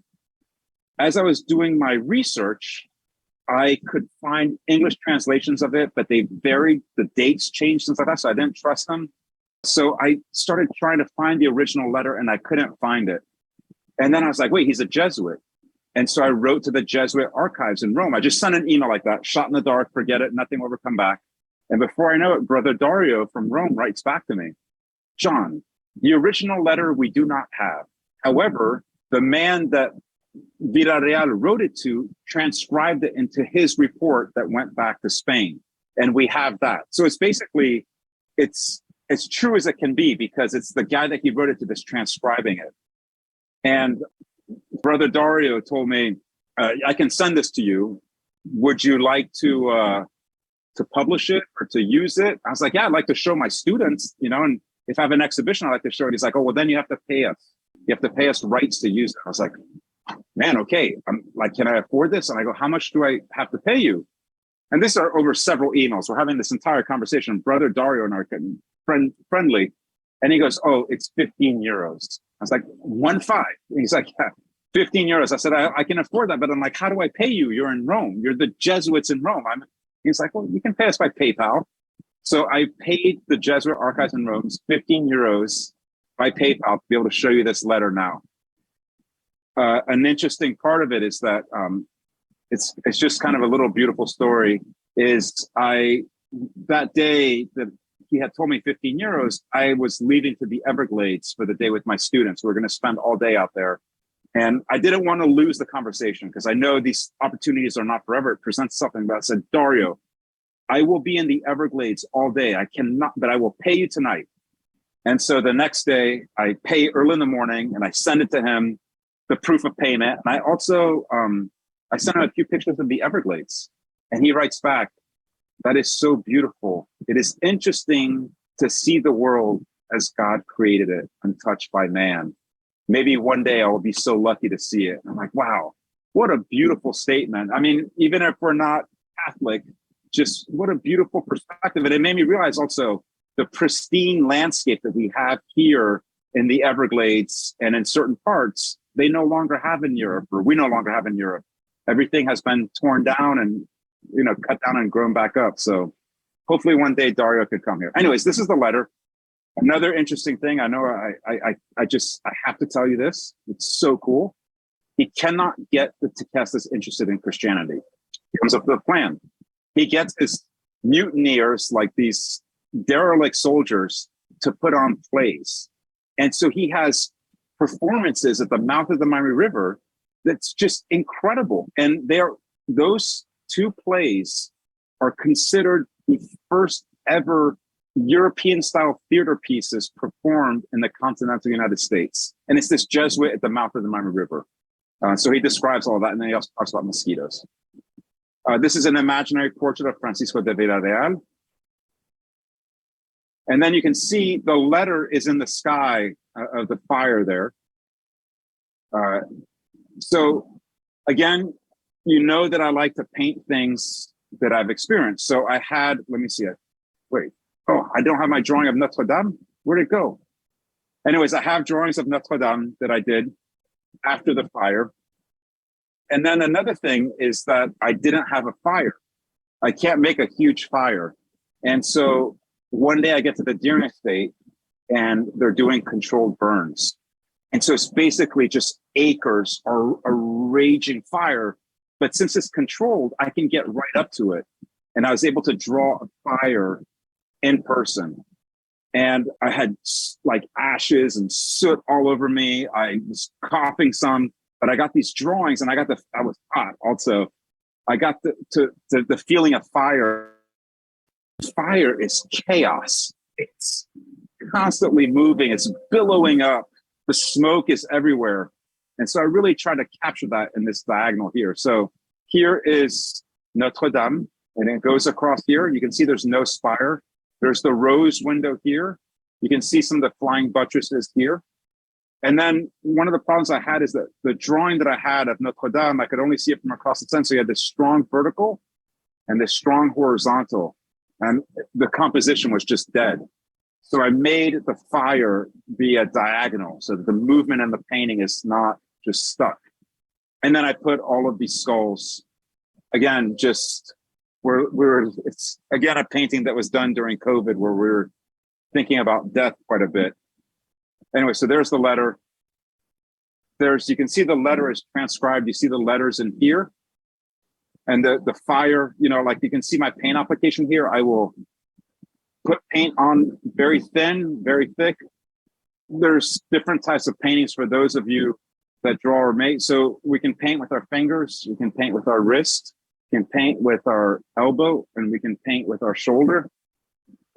As I was doing my research, I could find English translations of it, but they varied. The dates changed, things like that, so I didn't trust them. So I started trying to find the original letter, and I couldn't find it. And then I was like, wait, he's a Jesuit. And so I wrote to the Jesuit archives in Rome. I just sent an email like that, shot in the dark, forget it, nothing will ever come back. And before I know it, Brother Dario from Rome writes back to me, John, the original letter we do not have. However, the man that Villarreal wrote it to transcribed it into his report that went back to Spain. And we have that. So it's basically, it's as true as it can be because it's the guy that he wrote it to that's transcribing it. And Brother Dario told me, I can send this to you. Would you like to publish it or to use it? I was like, yeah, I'd like to show my students, and if I have an exhibition, I'd like to show it. He's like, oh, well, then you have to pay us. You have to pay us rights to use it. I was like, man, okay. I'm like, can I afford this? And I go, how much do I have to pay you? And this are over several emails. We're having this entire conversation. Brother Dario and I are getting friendly. And he goes, oh, it's 15 euros. I was like, 1.5. He's like, yeah, 15 euros. I said, I can afford that. But I'm like, how do I pay you? You're in Rome. You're the Jesuits in Rome. He's like, well, you can pay us by PayPal. So I paid the Jesuit Archives in Rome 15 euros by PayPal to be able to show you this letter now. An interesting part of it is that it's just kind of a little beautiful story. That day that he had told me 15 euros, I was leaving to the Everglades for the day with my students. We're going to spend all day out there. And I didn't want to lose the conversation because I know these opportunities are not forever. It presents something, but I said, Dario, I will be in the Everglades all day. I cannot, but I will pay you tonight. And so the next day I pay early in the morning and I send it to him, the proof of payment. And I also, I sent him a few pictures of the Everglades and he writes back, that is so beautiful. It is interesting to see the world as God created it, untouched by man. Maybe one day I will be so lucky to see it. I'm like, wow, what a beautiful statement. I mean, even if we're not Catholic, just what a beautiful perspective. And it made me realize also the pristine landscape that we have here in the Everglades and in certain parts, they no longer have in Europe, or we no longer have in Europe. Everything has been torn down and, cut down and grown back up. So hopefully one day Dario could come here. Anyways, this is the letter. Another interesting thing, I know I have to tell you this. It's so cool. He cannot get the Takestas interested in Christianity. He comes up with a plan. He gets his mutineers, like these derelict soldiers, to put on plays. And so he has performances at the mouth of the Miami River that's just incredible. And those two plays are considered the first ever European style theater pieces performed in the continental United States. And it's this Jesuit at the mouth of the Miami River. So he describes all that. And then he also talks about mosquitoes. This is an imaginary portrait of Francisco de Villarreal. And then you can see the letter is in the sky of the fire there. So again, that I like to paint things that I've experienced. So I had, let me see it. Wait, I don't have my drawing of Notre Dame. Where'd it go? Anyways, I have drawings of Notre Dame that I did after the fire. And then another thing is that I didn't have a fire. I can't make a huge fire. And so one day I get to the Deering Estate and they're doing controlled burns. And so it's basically just acres or a raging fire. But since it's controlled, I can get right up to it. And I was able to draw a fire in person. And I had like ashes and soot all over me. I was coughing some, but I got these drawings and I was hot also. I got the feeling of fire. Fire is chaos. It's constantly moving. It's billowing up. The smoke is everywhere. And so I really try to capture that in this diagonal here. So here is Notre Dame, and it goes across here. You can see there's no spire. There's the rose window here. You can see some of the flying buttresses here. And then one of the problems I had is that the drawing that I had of Notre Dame, I could only see it from across the center. So you had this strong vertical and this strong horizontal. And the composition was just dead. So I made the fire be a diagonal so that the movement in the painting is not just stuck. And then I put all of these skulls, again, it's again a painting that was done during COVID where we were thinking about death quite a bit. Anyway, so there's the letter. You can see the letter is transcribed. You see the letters in here. And the fire, like you can see my paint application here. I will put paint on very thin, very thick. There's different types of paintings for those of you that draw or make. So we can paint with our fingers, we can paint with our wrist, we can paint with our elbow, and we can paint with our shoulder.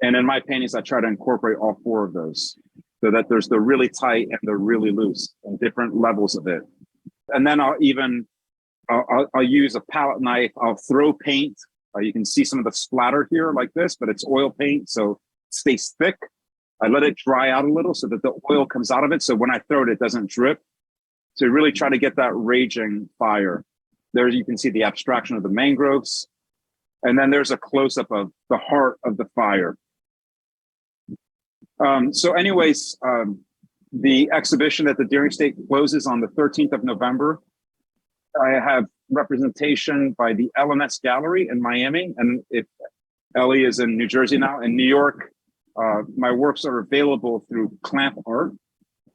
And in my paintings, I try to incorporate all four of those so that there's the really tight and the really loose and different levels of it. And then I'll use a palette knife. I'll throw paint. You can see some of the splatter here like this, but it's oil paint, so it stays thick. I let it dry out a little so that the oil comes out of it. So when I throw it, it doesn't drip. So really try to get that raging fire. There you can see the abstraction of the mangroves. And then there's a close-up of the heart of the fire. The exhibition at the Deering Estate closes on the 13th of November. I have representation by the LMS Gallery in Miami. And if Ellie is in New Jersey now, in New York, my works are available through Clamp Art.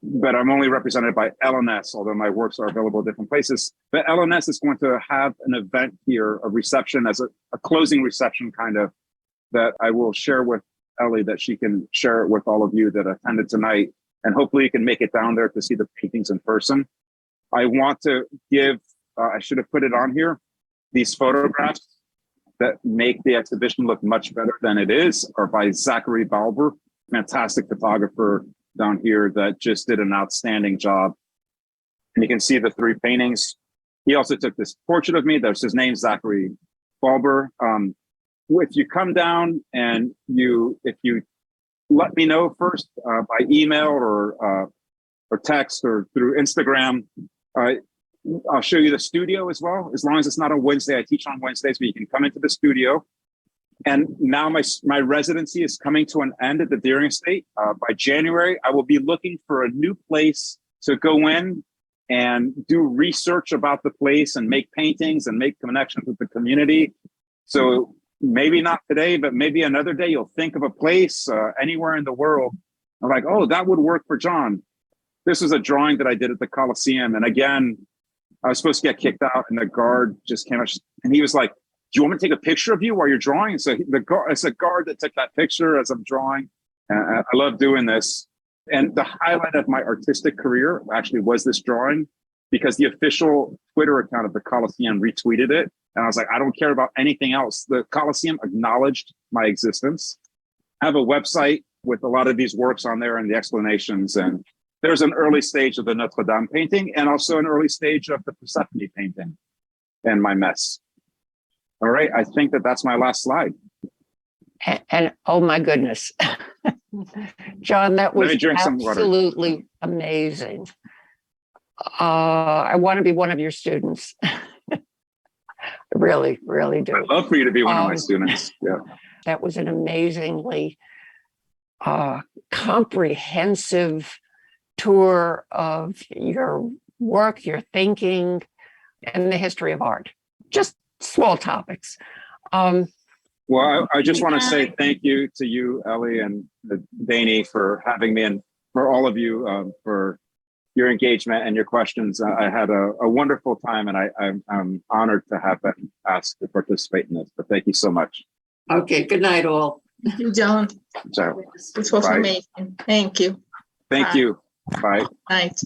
but I'm only represented by LNS, although my works are available at different places. But LNS is going to have an event here, a reception as a closing reception kind of, that I will share with Ellie, that she can share it with all of you that attended tonight. And hopefully you can make it down there to see the paintings in person. I want to give, I should have put it on here, these photographs that make the exhibition look much better than it is are by Zachary Balber, fantastic photographer down here that just did an outstanding job. And you can see the three paintings. He also took this portrait of me. There's his name, Zachary Balber. If you come down and if you let me know first by email or text or through Instagram, I'll show you the studio as well. As long as it's not on Wednesday, I teach on Wednesdays, but you can come into the studio. And now my residency is coming to an end at the Deering Estate. By January, I will be looking for a new place to go in and do research about the place and make paintings and make connections with the community. So maybe not today, but maybe another day you'll think of a place anywhere in the world. I'm like, oh, that would work for John. This was a drawing that I did at the Coliseum. And again, I was supposed to get kicked out and the guard just came up and he was like, do you want me to take a picture of you while you're drawing? So it's a guard that took that picture as I'm drawing. I love doing this. And the highlight of my artistic career actually was this drawing, because the official Twitter account of the Coliseum retweeted it. And I was like, I don't care about anything else. The Coliseum acknowledged my existence. I have a website with a lot of these works on there and the explanations. And there's an early stage of the Notre Dame painting and also an early stage of the Persephone painting and my mess. All right, I think that's my last slide. And oh my goodness, John, that was absolutely amazing. I want to be one of your students. I really, really do. I'd love for you to be one of my students. Yeah. That was an amazingly comprehensive tour of your work, your thinking, and the history of art. Just small topics. Well, I just want to say thank you to you, Ellie and Danny, for having me, and for all of you for your engagement and your questions. I had a wonderful time, and I'm honored to have been asked to participate in this. But thank you so much. Okay, good night, all. Thank you, John. So, This was amazing. Thank you. Thank you. Bye. Night.